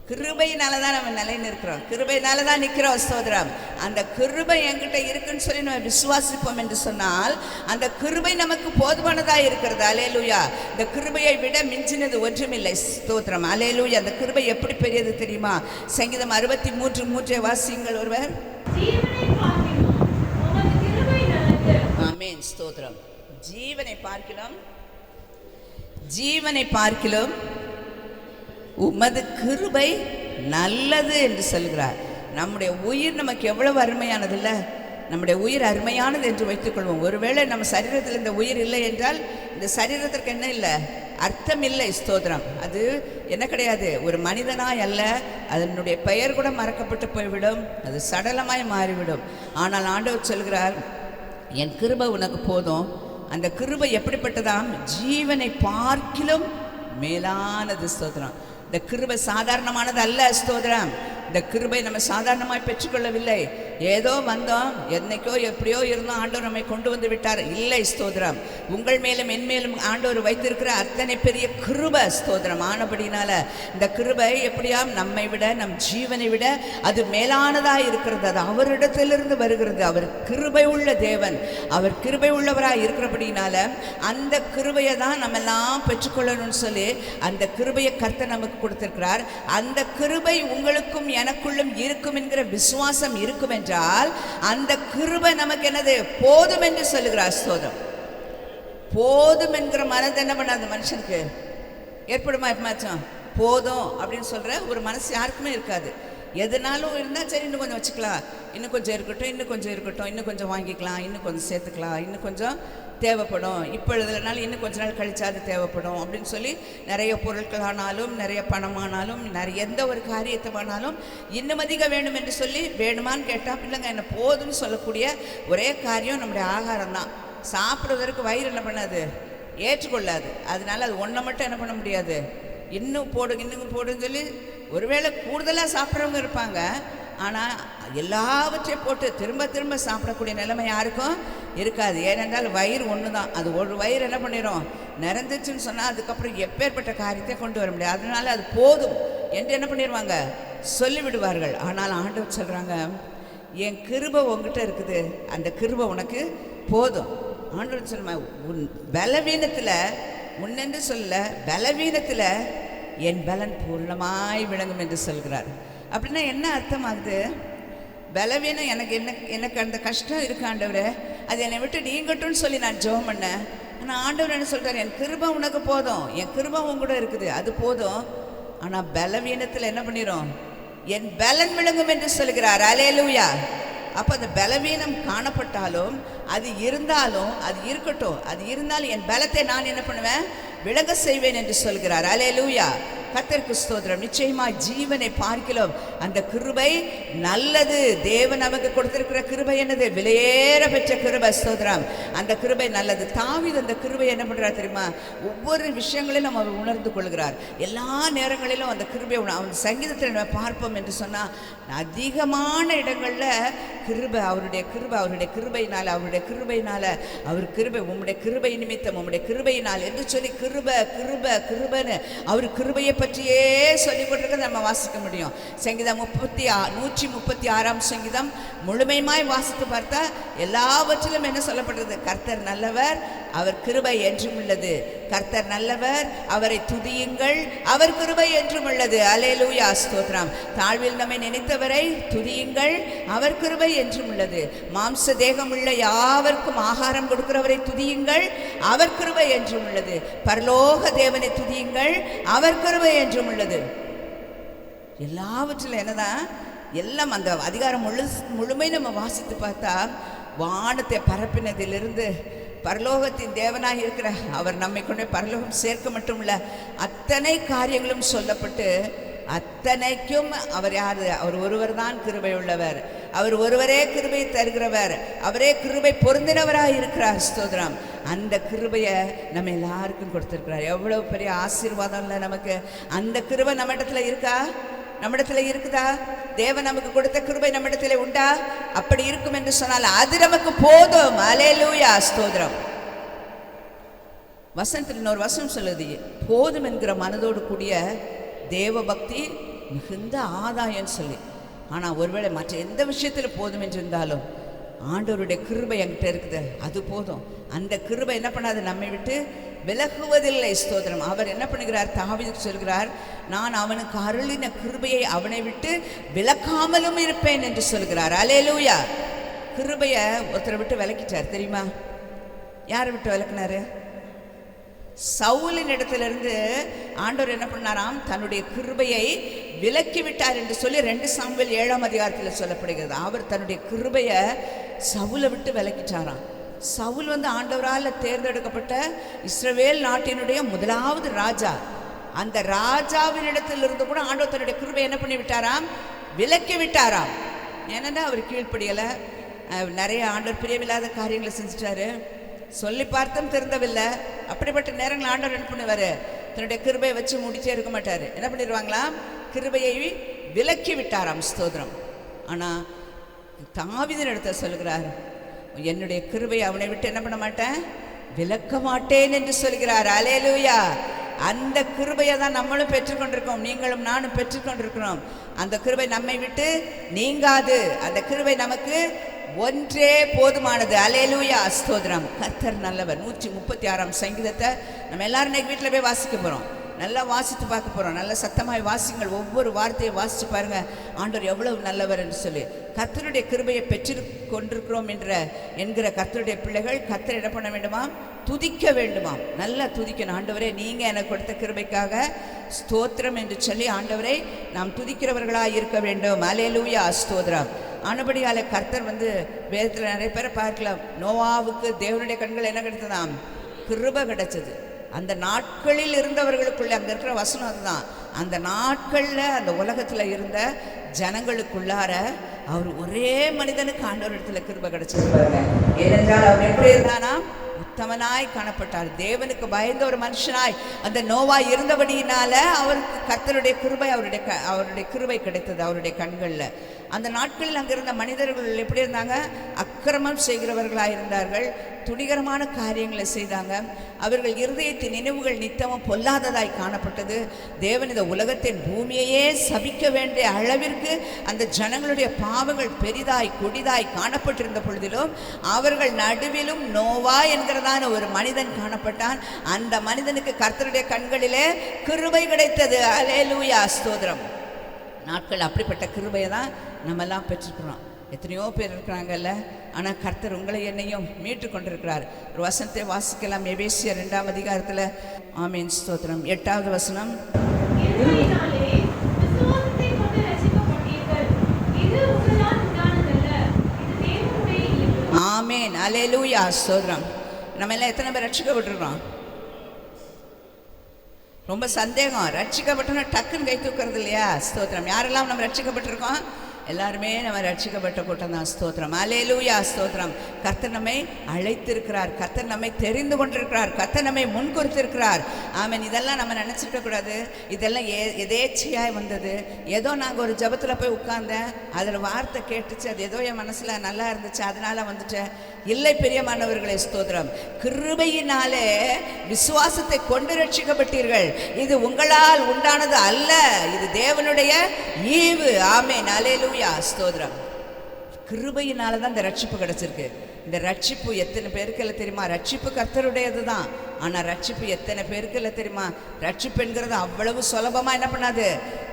கிருபையினால தான் நம்ம நிலைன்னு இருக்கிறோம், கிருபையினால தான் நிற்கிறோம். சோதரம், அந்த கிருபை என்கிட்ட இருக்குன்னு சொல்லி நம்ம விசுவாசிப்போம் என்று சொன்னால் அந்த கிருபை நமக்கு போதுமானதாக இருக்கிறது. அல்லேலூயா. இந்த கிருபையை விட மிஞ்சினது ஒன்றுமில்லை. ஸ்தோத்திரம். அல்லேலூயா. அந்த கிருபை எப்படி பெரியது தெரியுமா? சங்கீதம் 63:3 வாசியுங்கள் ஒருவர். ஆமென், ஸ்தோத்திரம். ஜீவனை பார்க்கிலும் உமது கிருபை நல்லது என்று சொல்கிறார். நம்முடைய உயிர் நமக்கு எவ்வளவு அருமையானது இல்லை? நம்முடைய உயிர் அருமையானது என்று வைத்துக்கொள்வோம். ஒருவேளை நம்ம சரீரத்தில் இந்த உயிர் இல்லை என்றால் இந்த சரீரத்திற்கு என்ன இல்லை? அர்த்தம் இல்லை. ஸ்தோத்திரம். அது என்ன கிடையாது, ஒரு மனிதனாய் அல்ல, அதனுடைய பெயர் கூட மறக்கப்பட்டு போய்விடும், அது சடலமாய் மாறிவிடும். ஆனால் ஆண்டவர் சொல்கிறார், என் கிருபை உனக்கு போதும். அந்த கிருபை எப்படிப்பட்டதாம்? ஜீவனை பார்க்கிலும் மேலானது. ஸ்தோத்திரம். இந்த கிருபை சாதாரணமானது அல்ல. ஸ்தோத்திரம். இந்த கிருபை நம்ம சாதாரணமாய் பெற்றுக்கொள்ளவில்லை. ஏதோ வந்தோம், என்னைக்கோ எப்படியோ இருந்தோம், ஆண்டவர் நம்மை கொண்டு வந்து விட்டார். இல்லை. ஸ்தோத்திரம். உங்கள் மேலும் என் மேலும் ஆண்டவர் வைத்திருக்கிற அத்தனை பெரிய கிருபை. ஸ்தோத்திரம். ஆனபடினால இந்த கிருபை எப்படியாம் நம்மை விட, நம் ஜீவனை விட அது மேலானதாக இருக்கிறது. அது அவரிடத்திலிருந்து வருகிறது. அவர் கிருபை உள்ள தேவன், அவர் கிருபை உள்ளவராக இருக்கிறபடினால அந்த கிருபையை தான் நம்ம எல்லாம் பெற்றுக்கொள்ளணும்னு சொல்லி அந்த கிருபையை கர்த்தர் நமக்கு கொடுத்திருக்கிறார். அந்த கிருபை உங்களுக்கும் எனக்குள்ளும் இருக்கும் என்கிற விசுவாசம் இருக்கும் என்றால் அந்த கிருபை நமக்கு என்னது? போதும் என்று சொல்லுகிறார். ஸ்தோத்திரம். போதும் என்கிற மனது என்ன பண்ணாது மனுஷனுக்கு? ஏற்படுமா? எப்பமாச்சும் போதும் அப்படின்னு சொல்ற ஒரு மனசு யாருக்குமே இருக்காது. எதுனாலும் இருந்தால் சரி, இன்னும் கொஞ்சம் வச்சுக்கலாம், இன்னும் கொஞ்சம் இருக்கட்டும், இன்னும் கொஞ்சம் இருக்கட்டும், இன்னும் கொஞ்சம் வாங்கிக்கலாம், இன்னும் கொஞ்சம் சேர்த்துக்கலாம், இன்னும் கொஞ்சம் தேவைப்படும், இப்பொழுதுனாலும் இன்னும் கொஞ்ச நாள் கழிச்சா அது தேவைப்படும் அப்படின்னு சொல்லி நிறைய பொருட்கள் ஆனாலும், நிறைய பணமானாலும், நிறைய எந்த ஒரு காரியத்தமானாலும் இன்னும் அதிகம் வேண்டும் என்று சொல்லி வேணுமான்னு கேட்டால் இல்லைங்க என்ன போதும்னு சொல்லக்கூடிய ஒரே காரியம் நம்முடைய ஆகாரம் தான். சாப்பிட்றதற்கு வயிறு என்ன பண்ணாது? ஏற்றுக்கொள்ளாது. அதனால அது ஒன்றை மட்டும் என்ன பண்ண முடியாது? இன்னும் போடுங்க, இன்னும் போடுன்னு சொல்லி ஒருவேளை கூடுதலாக சாப்பிட்றவங்க இருப்பாங்க. ஆனால் எல்லாவற்றையும் போட்டு திரும்ப திரும்ப சாப்பிடக்கூடிய நிலைமை யாருக்கும் இருக்காது. ஏனென்றால் வயிறு ஒன்று தான். அது ஒரு வயிறு என்ன பண்ணிடும்? நிறைந்துச்சுன்னு சொன்னால் அதுக்கப்புறம் எப்பேற்பட்ட காரியத்தை கொண்டு வர முடியாது. அதனால அது போதும் என்று என்ன பண்ணிடுவாங்க? சொல்லிவிடுவார்கள். ஆனால் ஆண்டவர் சொல்கிறாங்க, என் கிருபை உங்ககிட்ட இருக்குது, அந்த கிருபை உனக்கு போதும். ஆண்டவர் சொல்லுவாங்க, உன் பலவீனத்தில், முன்னென்று சொல்ல பலவீனத்தில் என் பலன் பூர்ணமாய் விளங்கும் என்று சொல்கிறார். அப்படின்னா என்ன அர்த்தமாகுது? பலவீனம் எனக்கு அந்த கஷ்டம் இருக்கு ஆண்டவரே, அது என்னை விட்டு நீங்கட்டும்னு சொல்லி நான் ஜெபம் பண்ணேன். ஆனால் ஆண்டவர் என்ன சொல்கிறார், என் கிருபை உனக்கு போதும், என் கிருபை உன் கூட இருக்குது, அது போதும். ஆனால் பலவீனத்தில் என்ன பண்ணிடும், என் பலன் விளங்கும் என்று சொல்கிறார். அல்லேலூயா. அப்போ அந்த பலவீனம் காணப்பட்டாலும் அது இருந்தாலும் அது இருக்கட்டும், அது இருந்தாலும் என் பலத்தை நான் என்ன பண்ணுவேன், விளங்க செய்வேன் என்று சொல்கிறார். அல்லேலூயா. கர்த்தருக்கு ஸ்தோத்திரம். நிச்சயமாக ஜீவனை பார்க்கிறோம். அந்த கிருபை நல்லது. தேவன் நமக்கு கொடுத்திருக்கிற கிருபை என்னது, விலையேற பெற்ற கிருபை. ஸ்தோத்திரம். அந்த கிருபை நல்லது. தாவீது அந்த கிருபை என்ன பண்ணுறார் தெரியுமா, ஒவ்வொரு விஷயங்களிலும் அவர் உணர்ந்து கொள்கிறார். எல்லா நேரங்களிலும் அந்த கிருபை அவன் சங்கீதத்தில் நம்ம பார்ப்போம் என்று சொன்னால் அதிகமான இடங்களில் கிருபை, அவருடைய கிருபையினால் அவர் கிருபை, உம்முடைய கிருபை நிமித்தம், உம்முடைய கிருபையினால் என்று சொல்லி கிருபைன்னு அவர் கிருபையை பற்றியே சொல்லிக் கொண்டிருக்க நம்ம வாசிக்க முடியும். சங்கீதம் 136 சங்கீதம் முழுமையுமாய் வாசித்து பார்த்தா எல்லாவற்றிலும் என்ன சொல்லப்பட்டது, கர்த்தர் நல்லவர், அவர் கிருபை என்றும் உள்ளது. கர்த்தர் நல்லவர், அவரை துதியுங்கள், அவர் கிருபை என்றும் உள்ளது. அல்லேலூயா. ஸ்தோத்திரம். தாழ்வில் நம்மை நினைத்தவரை துதியுங்கள், அவர் கிருபை என்றும் உள்ளது. மாம்ச தேகம் உள்ள யாவருக்கும் ஆகாரம் கொடுக்கிறவரை துதியுங்கள், அவர் கிருபை என்றும் உள்ளது. பரலோக தேவனை துதியுங்கள், அவர் கிருபை என்றும் உள்ளது. எல்லாவற்றிலும் என்னதான் எல்லாம் அந்த அதிகாரம் முழுமை நம்ம வாசித்து பார்த்தா வானத்தை பரப்பினதிலிருந்து பரலோகத்தின் தேவனாக இருக்கிற அவர் நம்மை கொண்டு பரலோகம் சேர்க்க மட்டும் இல்லை, அத்தனை காரியங்களும் சொல்லப்பட்டு அத்தனைக்கும் அவர் யார், அவர் ஒருவர் தான் கிருபை உள்ளவர், அவர் ஒருவரே கிருபை தருகிறவர், அவரே கிருபை பொருந்தினவராக இருக்கிறார். ஸ்தோத்திரம். அந்த கிருபையை நம்ம எல்லாருக்கும் கொடுத்துருக்கிறார். எவ்வளோ பெரிய ஆசீர்வாதம் இல்லை நமக்கு. அந்த கிருபை நம்ம இடத்துல இருக்கா, நம்ம இடத்துல இருக்குதா? தேவன் நமக்கு கொடுத்த கிருபை நம்ம இடத்துல உண்டா? அப்படி இருக்கும் என்று சொன்னால் அது நமக்கு போதும். அல்லேலூயா. ஸ்தோத்திரம். வசனத்தில் இன்னொரு வசனம் சொல்லுது, போதும் என்கிற மனதோடு கூடிய தேவ பக்தி மிகுந்த ஆதாயம் சொல்லி. ஆனால் ஒருவேளை மற்ற எந்த விஷயத்தில் போதும் என்று இருந்தாலும் ஆண்டவருடைய கிருபை என்கிட்ட இருக்குது, அது போதும். அந்த கிருபை என்ன பண்ணாது, நம்மை விட்டு விலகுவதில்லை. ஸ்தோத்திரம். அவர் என்ன பண்ணுகிறார், தாவீது சொல்கிறார், நான் அவனுக்கு அருளின கிருபையை அவனை விட்டு விலக்காமலும் இருப்பேன் என்று சொல்கிறார். அல்லேலூயா. கிருபையை ஒருத்தரை விட்டு விலக்கிட்டார் தெரியுமா? யாரை விட்டு விலக்கினாரு? சவுலின் இடத்திலிருந்து ஆண்டவர் என்ன பண்ணாராம், தன்னுடைய கிருபையை விலக்கி விட்டார் என்று சொல்லி 2 சாமுவேல் 7ஆம் அதிகாரத்தில் சொல்லப்படுகிறது. அவர் தன்னுடைய கிருபையை சவுலை விட்டு விலக்கிட்டாராம். சவுல் ஆண்டவரால் தேர்ந்தெடுக்கப்பட்ட இஸ்ரவேல் நாட்டினுடைய முதலாவது ராஜா. அந்த ராஜாவினிடத்திலிருந்து கூட ஆண்டவர் தன்னுடைய கிருபை என்ன பண்ணி விட்டாராம், விலக்கி விட்டாராம். ஏன்னா அவர் கீழ்ப்படியலை, நிறைய ஆண்டவர் பிரியமில்லாத காரியங்களை செஞ்சுட்டாரு, சொல்லி பார்த்தும் திருந்தவில்லை. அப்படிப்பட்ட நேரங்கள் ஆண்டவர் என்ன பண்ணுவார், தன்னுடைய கிருபையை வச்சு முடிச்சே இருக்க மாட்டார். என்ன பண்ணிடுவாங்களாம், கிருபையை விலக்கி விட்டாராம். ஸ்தோத்திரம். ஆனால் தாவீதின் இடத்துல சொல்கிறார், என்னுடைய கிருபை அவனை விட்டு என்ன பண்ண மாட்டேன், விலக்க மாட்டேன் என்று சொல்கிறார். அல்லேலூயா. அந்த கிருபையை தான் நம்மளும் பெற்றுக்கொண்டிருக்கோம், நீங்களும் நானும் பெற்றுக்கொண்டிருக்கிறோம். அந்த கிருபை நம்மை விட்டு நீங்காது. அந்த கிருபை நமக்கு ஒன்றே போதுமானது. அல்லேலூயா. ஸ்தோத்திரம். கர்த்தர் நல்லவர். 136ஆம் சங்கீதத்தை நம்ம எல்லாரும் இன்னைக்கு வீட்டில் போய் வாசிக்க போகிறோம். நல்லா வாசித்து பார்க்க போகிறோம். நல்ல சத்தமாய் வாசிங்கள். ஒவ்வொரு வார்த்தையை வாசித்து பாருங்கள், ஆண்டவர் எவ்வளவு நல்லவர் என்று சொல்லி. கர்த்தருடைய கிருபையை பெற்று கொண்டிருக்கிறோம் என்கிற கர்த்தருடைய பிள்ளைகள் கர்த்தரை என்ன பண்ண வேண்டுமா, துதிக்க வேண்டுமாம். நல்லா துதிக்கணும். ஆண்டவரே, நீங்கள் எனக்கு கொடுத்த கிருபைக்காக ஸ்தோத்திரம் என்று சொல்லி ஆண்டவரை நாம் துதிக்கிறவர்களாக இருக்க வேண்டும். அல்லேலூயா. ஸ்தோத்திரம். ஆனபடியால் கர்த்தர் வேதத்தில் நிறைய பேரை பார்க்கலாம். நோவாவுக்கு தேவனுடைய கண்கள் என்ன கிடைத்ததாம், கிருபை கிடைச்சது. அந்த நாட்களில் இருந்தவர்களுக்குள்ள அங்கே இருக்கிற வசனம் அதுதான். அந்த நாட்களில் அந்த உலகத்தில் இருந்த ஜனங்களுக்குள்ளார அவர் ஒரே மனிதனுக்கு ஆண்டவர் இடத்துல கிருபை கிடைச்சிருப்பாங்க. ஏனென்றால் அவர் எப்படி இருந்தானா, உத்தமனாய் காணப்பட்டார். தேவனுக்கு பயந்த ஒரு மனுஷனாய் அந்த நோவாய் இருந்தபடியினால அவருக்கு கர்த்தருடைய கிருபை, அவருடைய கிருபை கிடைத்தது அவருடைய கண்களில். அந்த நாட்களில் அங்கே இருந்த மனிதர்கள் எப்படி இருந்தாங்க, அக்கிரமம் செய்கிறவர்களாக இருந்தார்கள், துணிகரமான காரியங்களை செய்தாங்க. அவர்கள் இருதயத்தின் நினைவுகள் நித்தமும் பொல்லாததாய் காணப்பட்டது. தேவன் இந்த உலகத்தின் பூமியையே சபிக்க வேண்டிய அளவிற்கு அந்த ஜனங்களுடைய பாவங்கள் பெரிதாய் கொடிதாய் காணப்பட்டிருந்த பொழுதிலும் அவர்கள் நடுவிலும் நோவா என்கிறதான ஒரு மனிதன் காணப்பட்டான். அந்த மனிதனுக்கு கர்த்தருடைய கண்களிலே கிருபை கிடைத்தது. அல்லேலூயா. ஸ்தோத்திரம். நாட்கள் அப்படிப்பட்ட கிருபையை தான் நம்மெல்லாம் பெற்றுக்கிறோம். எத்தனையோ பேர் இருக்கிறாங்கல்ல, ஆனால் கர்த்தர் உங்களை என்னையும் மீட்டு கொண்டிருக்கிறார். ஒரு வசனத்தை வாசிக்கலாம். எபேசியர் 2ஆம் அதிகாரத்தில். ஆமீன், ஸ்தோத்திரம். 8வது வசனம். ஆமேன், அல்லேலூயா, ஸ்தோத்திரம். நம்ம எல்லாம் எத்தனை பேர் ரட்சிக்கப்பட்டிருக்கோம்? ரொம்ப சந்தேகம். ரட்சிக்கப்பட்டோன்னா டக்குன்னு கை தூக்குறது இல்லையா? ஸ்தோத்திரம். யாரெல்லாம் நம்ம ரட்சிக்கப்பட்டிருக்கோம்? எல்லாருமே நம்ம ரட்சிக்கப்பட்ட கூட்டம் தான். ஸ்தோத்திரம், அல்லேலூயா, ஸ்தோத்திரம். கர்த்தர் நம்மை அழைத்திருக்கிறார், கர்த்தர் நம்மை தெரிந்து கொண்டிருக்கிறார், கர்த்தர் நம்மை முன்குறித்திருக்கிறார். ஆமென். இதெல்லாம் நம்ம நினச்சிருக்க கூடாது. இதெல்லாம் எதேச்சையாய் வந்தது. ஏதோ நாங்கள் ஒரு ஜபத்தில் போய் உட்கார்ந்தேன், அதில் வார்த்தை கேட்டுச்சு, அது ஏதோ என் மனசில் நல்லா இருந்துச்சு, அதனால வந்துட்டேன். இல்லை பிரியமானவர்களே, ஸ்தோத்திரம். கிருபையினாலே விசுவாசத்தை கொண்டு ரட்சிக்கப்பட்டீர்கள். இது உங்களால் உண்டானது அல்ல, இது தேவனுடைய ஈவு. ஆமென், அல்லேலூயா, ஸ்தோத்திரம். கிருபையினால தான் இந்த ரட்சிப்பு கிடைச்சிருக்கு. இந்த ரட்சிப்பு எத்தனை பேருக்கு இல்லை தெரியுமா? ரட்சிப்பு கர்த்தருடையது தான். ஆனால் ரட்சிப்பு எத்தனை பேருக்கு இல்லை தெரியுமா? ரட்சிப்பு என்கிறது அவ்வளவு சுலபமாக என்ன பண்ணாது,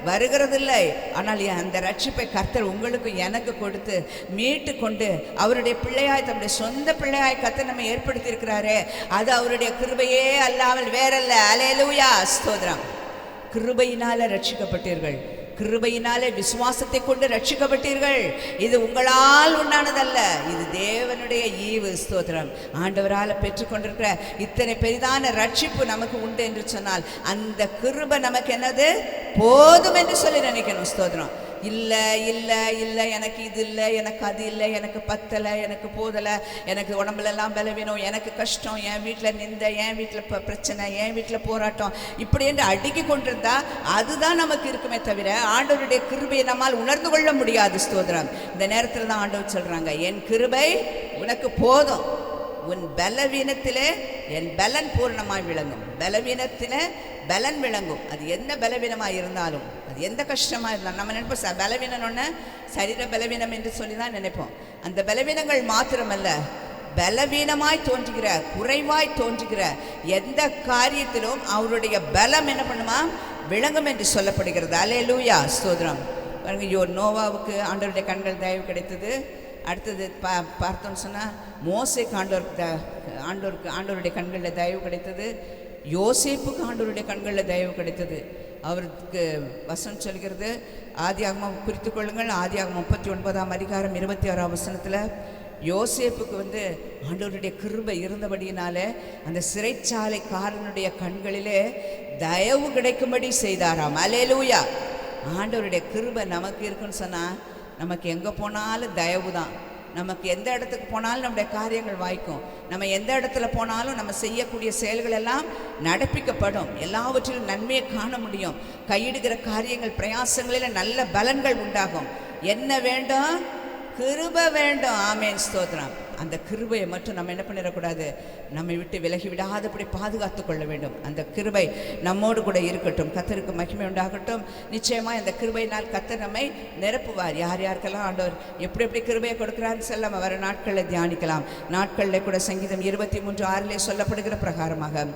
வருகிறது இல்லை. ஆனால் அந்த ரட்சிப்பை கர்த்தர் உங்களுக்கு எனக்கு கொடுத்து மீட்டு கொண்டு அவருடைய பிள்ளையாய், தம்முடைய சொந்த பிள்ளையாய் கர்த்தர் நம்ம ஏற்படுத்தி இருக்கிறாரே, அது அவருடைய கிருபையே அல்லாமல் வேறல்ல. அல்லேலூயா, ஸ்தோத்திரம். கிருபையினால ரட்சிக்கப்பட்டீர்கள். கிருபையினாலே விசுவாசத்தை கொண்டு ரட்சிக்கப்பட்டீர்கள். இது உங்களால் உண்டானதல்ல, இது தேவனுடைய ஈவு. ஸ்தோத்திரம். ஆண்டவரால் பெற்றுக்கொண்டிருக்கிற இத்தனை பெரிதான ரட்சிப்பு நமக்கு உண்டு என்று சொன்னால் அந்த கிருபை நமக்கு என்னது, போதும் என்று சொல்லி நினைக்கணும். ஸ்தோத்திரம். இல்லை இல்லை இல்லை, எனக்கு இது இல்லை, எனக்கு அது இல்லை, எனக்கு பத்தலை, எனக்கு போதலை, எனக்கு உடம்புலெல்லாம் பலவீனம், எனக்கு கஷ்டம், என் வீட்டில் நிந்த, என் வீட்டில் பிரச்சனை, என் வீட்டில் போராட்டம், இப்படி என்று அடுக்கி கொண்டிருந்தா அதுதான் நமக்கு இருக்குமே தவிர ஆண்டவருடைய கிருபையை நம்மால் உணர்ந்து கொள்ள முடியாது. ஸ்தோத்திரம். இந்த நேரத்தில் தான் ஆண்டவர் சொல்கிறாங்க, என் கிருபை உனக்கு போதும், உன் பலவீனத்திலே என் பலன் பூர்ணமாய் விளங்கும். பலவீனத்திலே பலன் விளங்கும். அது என்ன பலவீனமாக இருந்தாலும், அது எந்த கஷ்டமாக இருந்தாலும் நம்ம நினைப்போம் பலவீனம்னு சரீர பலவீனம் என்று சொல்லி தான் நினைப்போம். அந்த பலவீனங்கள் மாத்திரமல்ல, பலவீனமாய் தோன்றுகிற, குறைவாய் தோன்றுகிற எந்த காரியத்திலும் அவருடைய பலம் என்ன பண்ணுமா, விளங்கும் என்று சொல்லப்படுகிறது. அல்லேலூயா, ஸ்தோத்திரம். பாருங்க, நோவாவுக்கு ஆண்டவருடைய கண்கள் தயவு கிடைத்தது. அடுத்தது பார்த்தோன்னு சொன்னால் மோசேக்கு ஆண்டவருடைய கண்களில் தயவு கிடைத்தது. யோசேப்புக்கு ஆண்டவருடைய கண்களில் தயவு கிடைத்தது. அவருக்கு வசனம் சொல்கிறது, ஆதியாகமம் குறித்து கொள்ளுங்கள், ஆதியாகமம் 39ஆம் அதிகாரம் 26ஆம் வசனத்தில் யோசேப்புக்கு ஆண்டவருடைய கிருபை இருந்தபடியினாலே அந்த சிறைச்சாலைக்காரனுடைய கண்களிலே தயவு கிடைக்கும்படி செய்தாராம். அல்லேலூயா. ஆண்டவருடைய கிருபை நமக்கு இருக்குன்னு சொன்னால் நமக்கு எங்கே போனாலும் தயவு தான். நமக்கு எந்த இடத்துக்கு போனாலும் நம்முடைய காரியங்கள் வாய்க்கும். நம்ம எந்த இடத்துல போனாலும் நம்ம செய்யக்கூடிய செயல்கள் எல்லாம் நடப்பிக்கப்படும். எல்லாவற்றிலும் நன்மையை காண முடியும். கையிடுகிற காரியங்கள், பிரயாசங்களில் நல்ல பலன்கள் உண்டாகும். என்ன வேண்டும்? கிருபை வேண்டும். ஆமென், ஸ்தோத்திரம். அந்த கிருபையை மட்டும் நம்ம என்ன பண்ணிடக்கூடாது, நம்மை விட்டு விலகி விடாதபடி பாதுகாத்து கொள்ள வேண்டும். அந்த கிருபை நம்மோடு கூட இருக்கட்டும். கர்த்தருக்கு மகிமை உண்டாகட்டும். நிச்சயமாக இந்த கிருபையினால் கர்த்தர் நம்மை நிரப்புவார். யார் யாருக்கெல்லாம் ஆண்டவர் எப்படி எப்படி கிருபையை கொடுக்குறான்னு சொல்ல நம்ம வர நாட்களில் தியானிக்கலாம். நாட்களில் கூட சங்கீதம் 23:6 சொல்லப்படுகிற பிரகாரமாக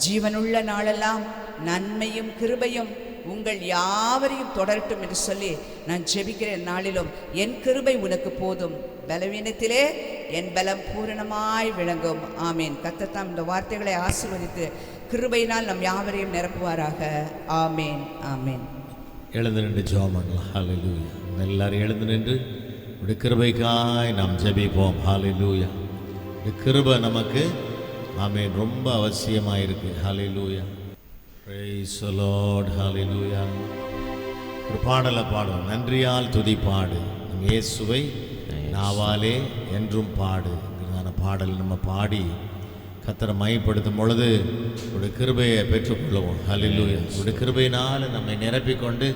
ஜீவனுள்ள நாளெல்லாம் நன்மையும் கிருபையும் உங்கள் யாவரையும் தொடரட்டும் என்று சொல்லி நான் ஜெபிக்கிறேன். நாளிலும் என் கிருபை உனக்கு போதும், பலவீனத்திலே என் பலம் பூரணமாய் விளங்கும். ஆமீன். கர்த்தர் தாம் இந்த வார்த்தைகளை ஆசீர்வதித்து கிருபையினால் நம் யாவரையும் நிரப்புவாராக. ஆமீன், ஆமீன். எழுந்து நின்று ஜெபம் பண்ணலாம். ஹல்லேலூயா. எல்லாரும் எழுந்து நின்று உடைய கிருபைக்காய் நாம் ஜெபிப்போம். ஹல்லேலூயா. இந்த கிருபை நமக்கு ஆமீன் ரொம்ப அவசியமாக இருக்குது. ஹல்லேலூயா. Praise the Lord. Hallelujah. ஒரு பாடலை பாடும். நன்றியால் துதி பாடு, இயேசுவை நாவாலே என்றும் பாடு. இதுதான பாடல் நம்ம பாடி கர்த்தரை மையப்படுத்தும் பொழுது ஒரு கிருபையை பெற்றுக்கொள்ளுவோம். ஹல்லேலூயா. ஒரு கிருபையினால் நம்மை நிரப்பிக்கொண்டு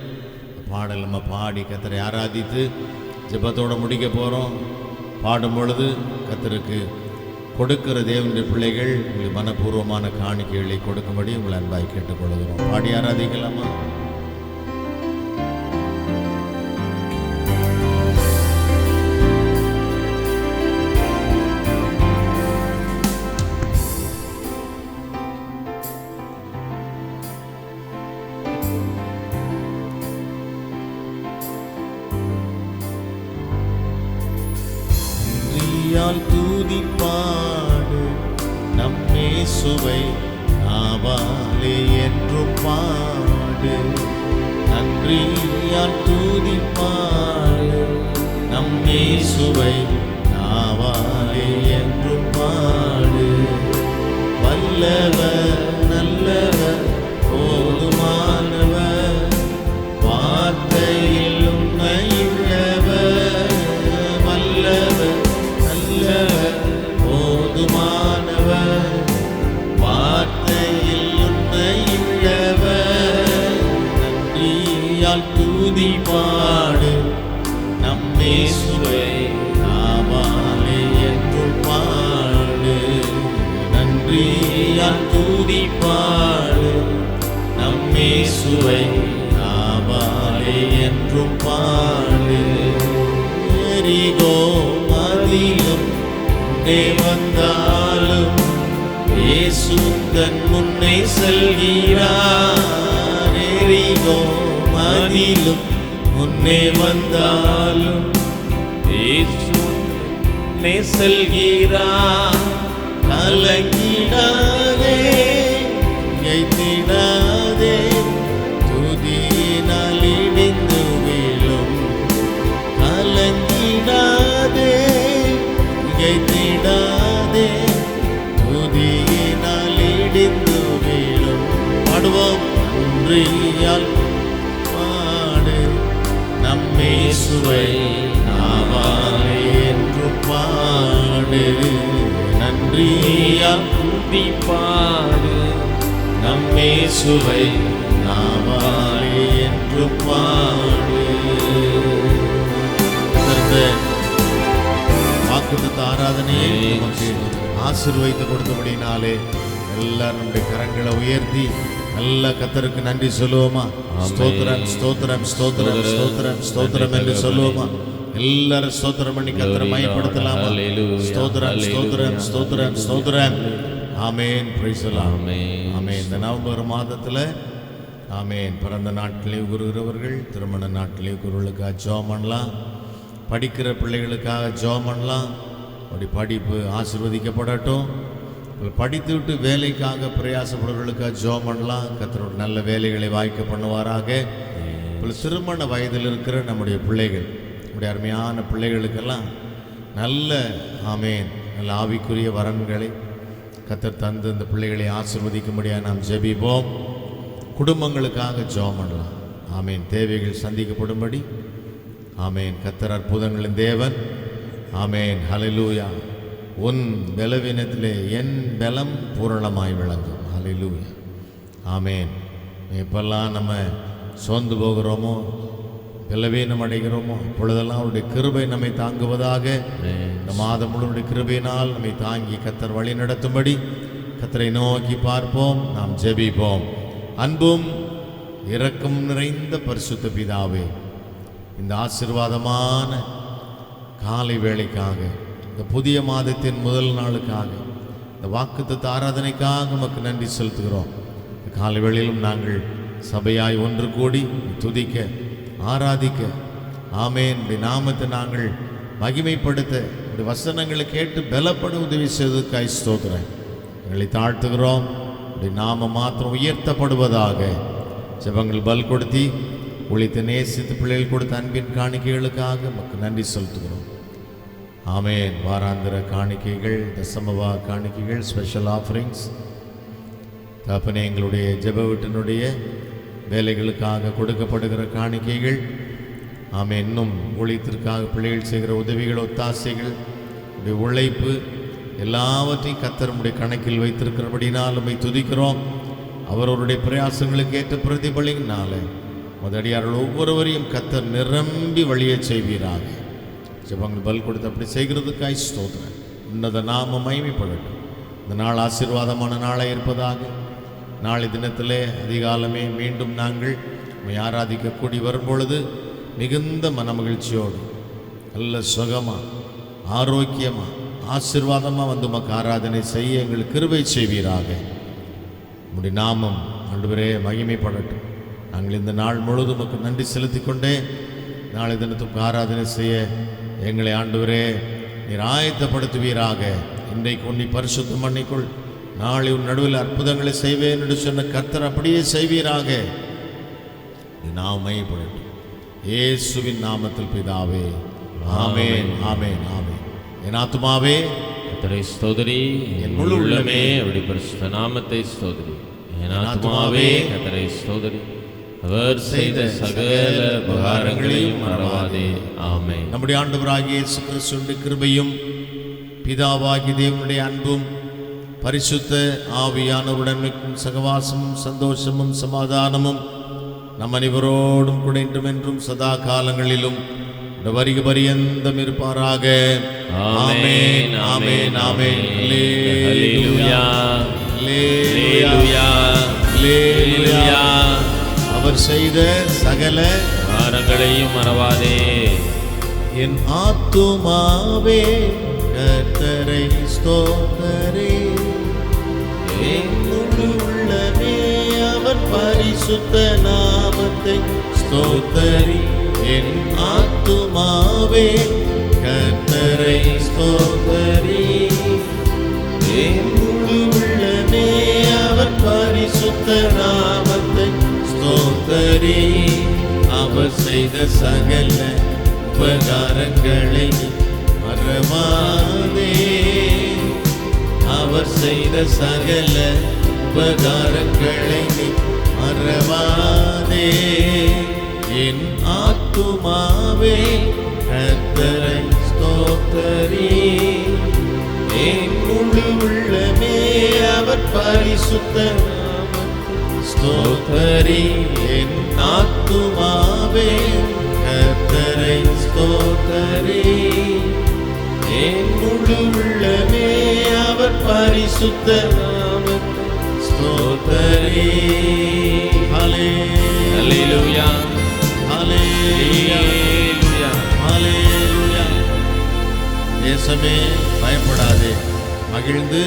பாடல் நம்ம பாடி கர்த்தரை ஆராதித்து ஜெபத்தோடு முடிக்க போகிறோம். பாடும் பொழுது கர்த்தருக்கு கொடுக்கிற தேவனுடைய பிள்ளைகள் உங்களுக்கு மனப்பூர்வமான காணிக்கைகளை கொடுக்கும்படி உங்களை அன்பாய் கேட்டுக்கொள்கிறோம். பாடி ஆராதிக்கலாமா? துதிப்பாடு நம் இயேசுவை நாவாலே என்றும் பாடு. நன்றியால் துதிப்பாடு நம் இயேசுவை நாவாலே என்றும் பாடு. வல்லவர் நல்லவர் போதுமானவர் வார்த்தையில் உண்மையுள்ளவர். வல்லவர் நல்லவர் போதுமானவர் வார்த்தையில் உண்மையுள்ளவர். நன்றியால் துதிப்பாடு நம் இயேசுவை நாவாலே என்றும் பாடு. நன்றியால் துதிப்பாடு நம் இயேசுவை நாவாலே என்றும் பாடு. எரிகோ மதிலும் முன்னே வந்தாலும் இயேசு தன் முன்னே செல்கிறார். எரிகோ மதிலும் முன்னே வந்தாலும் இயேசு முன்னே செல்கிறார். கலங்கிடாதே கைத்திடாதே துதியினால் இடிந்து வீழும். கலங்கிடாதே கைத்திடாதே துதியினால் இடிந்து வீழும். பாடுவோம். நன்றியால் பாடு நம் இயேசுவை நாவாலே என்று பாடு. நன்றியால் துதிப்பாடு நம் இயேசுவை நாவாலே என்று பாடு. வாக்குத்தத்த ஆராதனையை நமக்கு ஆசீர்வதித்து கொடுத்தபடினாலே எல்லாரும் நம்முடைய கரங்களை உயர்த்தி நல்ல கர்த்தருக்கு நன்றி சொல்லுவோமா? ஸ்தோத்திரம் ஸ்தோத்திரம் ஸ்தோத்திரம் ஸ்தோத்திரம் ஸ்தோத்திரம் என்று சொல்லுவோமா? எல்லாரும் ஸ்தோத்திரம் பண்ணி கர்த்தரை மகிமைப்படுத்தலாமா? ஸ்தோத்திரம் ஸ்தோத்திரம் ஸ்தோத்திரம் ஸ்தோத்திரம். Amen. Praise the lord. Amen. இந்த நவம்பர் மாதத்தில் ஆமென் பிறந்த நாட்டிலே கூறுகிறவர்கள், திருமண நாட்டிலே கூறுவர்களுக்காக ஜெபம் பண்ணலாம். படிக்கிற பிள்ளைகளுக்காக ஜெபம் பண்ணலாம். அப்படி படிப்பு ஆசீர்வதிக்கப்படட்டும். படித்து விட்டு வேலைக்காக பிரயாசப்படுவர்களுக்காக ஜெபம் பண்ணலாம். கர்த்தர் நல்ல வேலைகளை வாய்க்க பண்ணுவாராக. திருமண வயதில் இருக்கிற நம்முடைய பிள்ளைகள், நம்முடைய அருமையான பிள்ளைகளுக்கெல்லாம் நல்ல ஆமென் நல்ல ஆவிக்குரிய வரன்களை கர்த்தர் தந்து இந்த பிள்ளைகளை ஆசீர்வதிக்கும்படியாக நாம் ஜெபிப்போம். குடும்பங்களுக்காக ஜெபம் பண்ணலாம். ஆமென். தேவைகள் சந்திக்கப்படும்படி ஆமென். கர்த்தர் அற்புதங்களின் தேவன். ஆமென். ஹல்லேலூயா. உன் பலவீனத்திலே என் பலம் பூரணமாய் விளங்கும். ஹல்லேலூயா. ஆமென். எப்பெல்லாம் நம்ம சோர்ந்து போகிறோமோ, பலவீனம் அடைகிறோமோ, அப்பொழுதெல்லாம் அவருடைய கிருபை நம்மை தாங்குவதாக. இந்த மாதம் முழுவதுடைய கிருபையினால் நம்மை தாங்கி கர்த்தர் வழி நடத்தும்படி கர்த்தரை நோக்கி பார்ப்போம். நாம் ஜெபிப்போம். அன்பும் இரக்கம் நிறைந்த பரிசுத்த பிதாவே, இந்த ஆசீர்வாதமான காலை வேளைக்காக, இந்த புதிய மாதத்தின் முதல் நாளுக்காக, இந்த வாக்குத்தத்த ஆராதனைக்காக உமக்கு நன்றி செலுத்துகிறோம். இந்த காலை வேளையிலும் நாங்கள் சபையாய் ஒன்று கூடி துதிக்க ஆராதிக்க ஆமென் உடைய நாமத்தை நாங்கள் மகிமைப்படுத்த உடைய வசனங்களை கேட்டு பலப்பட உதவி செய்வதற்காய் ஸ்தோத்திரம். எங்களை தாழ்த்துகிறோம். உடைய நாமம் மாத்திரம் உயர்த்தப்படுவதாக. ஜெபங்கள் பல் கொடுத்தி உழைத்து நேசித்து பிள்ளைகள் கொடுத்த அன்பின் காணிக்கைகளுக்காக உமக்கு நன்றி செலுத்துகிறோம். ஆமென். வாராந்திர காணிக்கைகள், தசமவா காணிக்கைகள், ஸ்பெஷல் ஆஃபரிங்ஸ் தகப்பனே, எங்களுடைய ஜெப வீட்டினுடைய வேலைகளுக்காக கொடுக்கப்படுகிற காணிக்கைகள், ஆமென், இன்னும் ஊழியத்திற்காக பிள்ளைகள் செய்கிற உதவிகள், ஒத்தாசைகள், உடைய உழைப்பு எல்லாவற்றையும் கர்த்தர் உம்முடைய கணக்கில் வைத்திருக்கிறபடினால் உம்மை துதிக்கிறோம். அவர்களுடைய பிரயாசங்களுக்கு ஏற்ற பிரதிபலினால முதடியார்கள் ஒவ்வொருவரையும் கர்த்தர் நிரம்பி வழியை செய்வீராக. ஜெபங்கள் பல் கொடுத்து அப்படி செய்கிறதுக்காய் ஸ்தோத்திரம். உன்னத நாம மகிமைப்படட்டும். இந்த நாள் ஆசீர்வாதமான நாளாக இருப்பதாக. நாளை தினத்திலே அதிகாலமே மீண்டும் நாங்கள் உம்மை ஆராதிக்க கூடி வரும்பொழுது மிகுந்த மனமகிழ்ச்சியோடு நல்ல சுகமாக ஆரோக்கியமாக ஆசீர்வாதமாக வந்து உமக்கு ஆராதனை செய்ய எங்களுக்கு கிருபை செய்வீராக. உம்முடைய நாமம் ஆண்டவரே மகிமைப்படட்டும். நாங்கள் இந்த நாள் முழுவதும் உமக்கு நன்றி செலுத்தி கொண்டே நாளை தினத்துக்கு ஆராதனை செய்ய எங்களை ஆண்டவரே நீர் ஆயத்தப்படுத்துவீராக. இன்றைக்கு உன்னை பரிசுத்தம் பண்ணிக்கொள். நாளை உன் நடுவில் அற்புதங்களை செய்வேன் என்று சொன்ன கர்த்தர் அப்படியே செய்வீராக. நாம் மையப்படட்டும் இயேசுவின் நாமத்தில் பிதாவே. ஆமென், ஆமென், ஆமென். என் ஆத்துமாவே கர்த்தரை ஸ்தோத்திரி, என் முழு உள்ளமே அவருடைய பரிசுத்த நாமத்தை ஸ்தோத்திரி. என் ஆத்துமாவே கர்த்தரை ஸ்தோத்திரி, அவர் செய்த சகல உபகாரங்களையும் மறவாதே. ஆமென். நம்முடைய ஆண்டவராகிய இயேசு கிறிஸ்துவின் கிருபையும் பிதாவாகிய தேவனுடைய அன்பும் பரிசுத்த ஆவியானவருடன் இருக்கும் சகவாசமும் சந்தோஷமும் சமாதானமும் நம் அனைவரோடும் கூட இன்றும் என்றும் சதா காலங்களிலும் வருக பரியந்தம் இருப்பாராக. ஆமென், ஆமென், ஆமென். அல்லேலூயா, அல்லேலூயா, அல்லேலூயா. அவர் செய்த சகல உபகாரங்களையும் மறவாதே. என் ஆத்துமாவே கர்த்தரை ஸ்தோத்தரே, என் முழு உள்ளமே அவர் பரிசுத்த நாமத்தை ஸ்தோத்தரி. என் ஆத்துமாவே கர்த்தரை ஸ்தோத்தரி, என் முழு உள்ளமே அவர் பரிசுத்த நாமத்தை ஸ்தோத்தரி. அவர் செய்த சகல உபகாரங்களை மறவாதே. அவர் செய்த சகல உபகாரங்களை மறவாதே. என் ஆத்துமாவே கர்த்தரை ஸ்தோத்தரி, என் முழு உள்ளமே அவர் பரிசுத்த நாமத்தை ஸ்தோத்தரி. என் ஆத்துமாவே கர்த்தரை ஸ்தோத்தரி, என் முழு உள்ளமே அவர் பரிசுத்த நாமத்தை ஸ்தோத்தரி. அல்லேலூயா, ஹல்லேலூயா, ஹல்லேலூயா. தேசமே பயப்படாதே, மகிழ்ந்து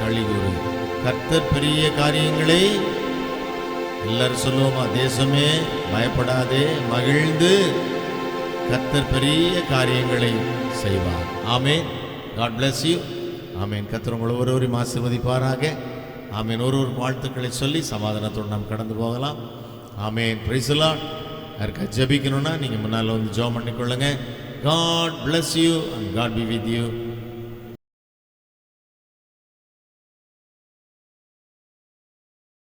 களிகூறு. கர்த்தர் பெரிய காரியங்களை, எல்லாரும் சொல்லுவோமா? தேசமே பயப்படாதே, மகிழ்ந்து கர்த்தர் பெரிய காரியங்களை செய்வார். ஆமென். God bless you. ஆமென். கர்த்தர் உங்களை ஒருவரையும் ஆசீர்வதிப்பாராக. ஆமென். ஒரு வாழ்த்துக்களை சொல்லி சமாதானத்தோடு நாம் கடந்து போகலாம். ஆமென். Praise the lord. யாருக்கா ஜெபிக்கணும்னா நீங்கள் முன்னால் வந்து ஜெபம் பண்ணிக்கொள்ளுங்க. God bless you and God be with you.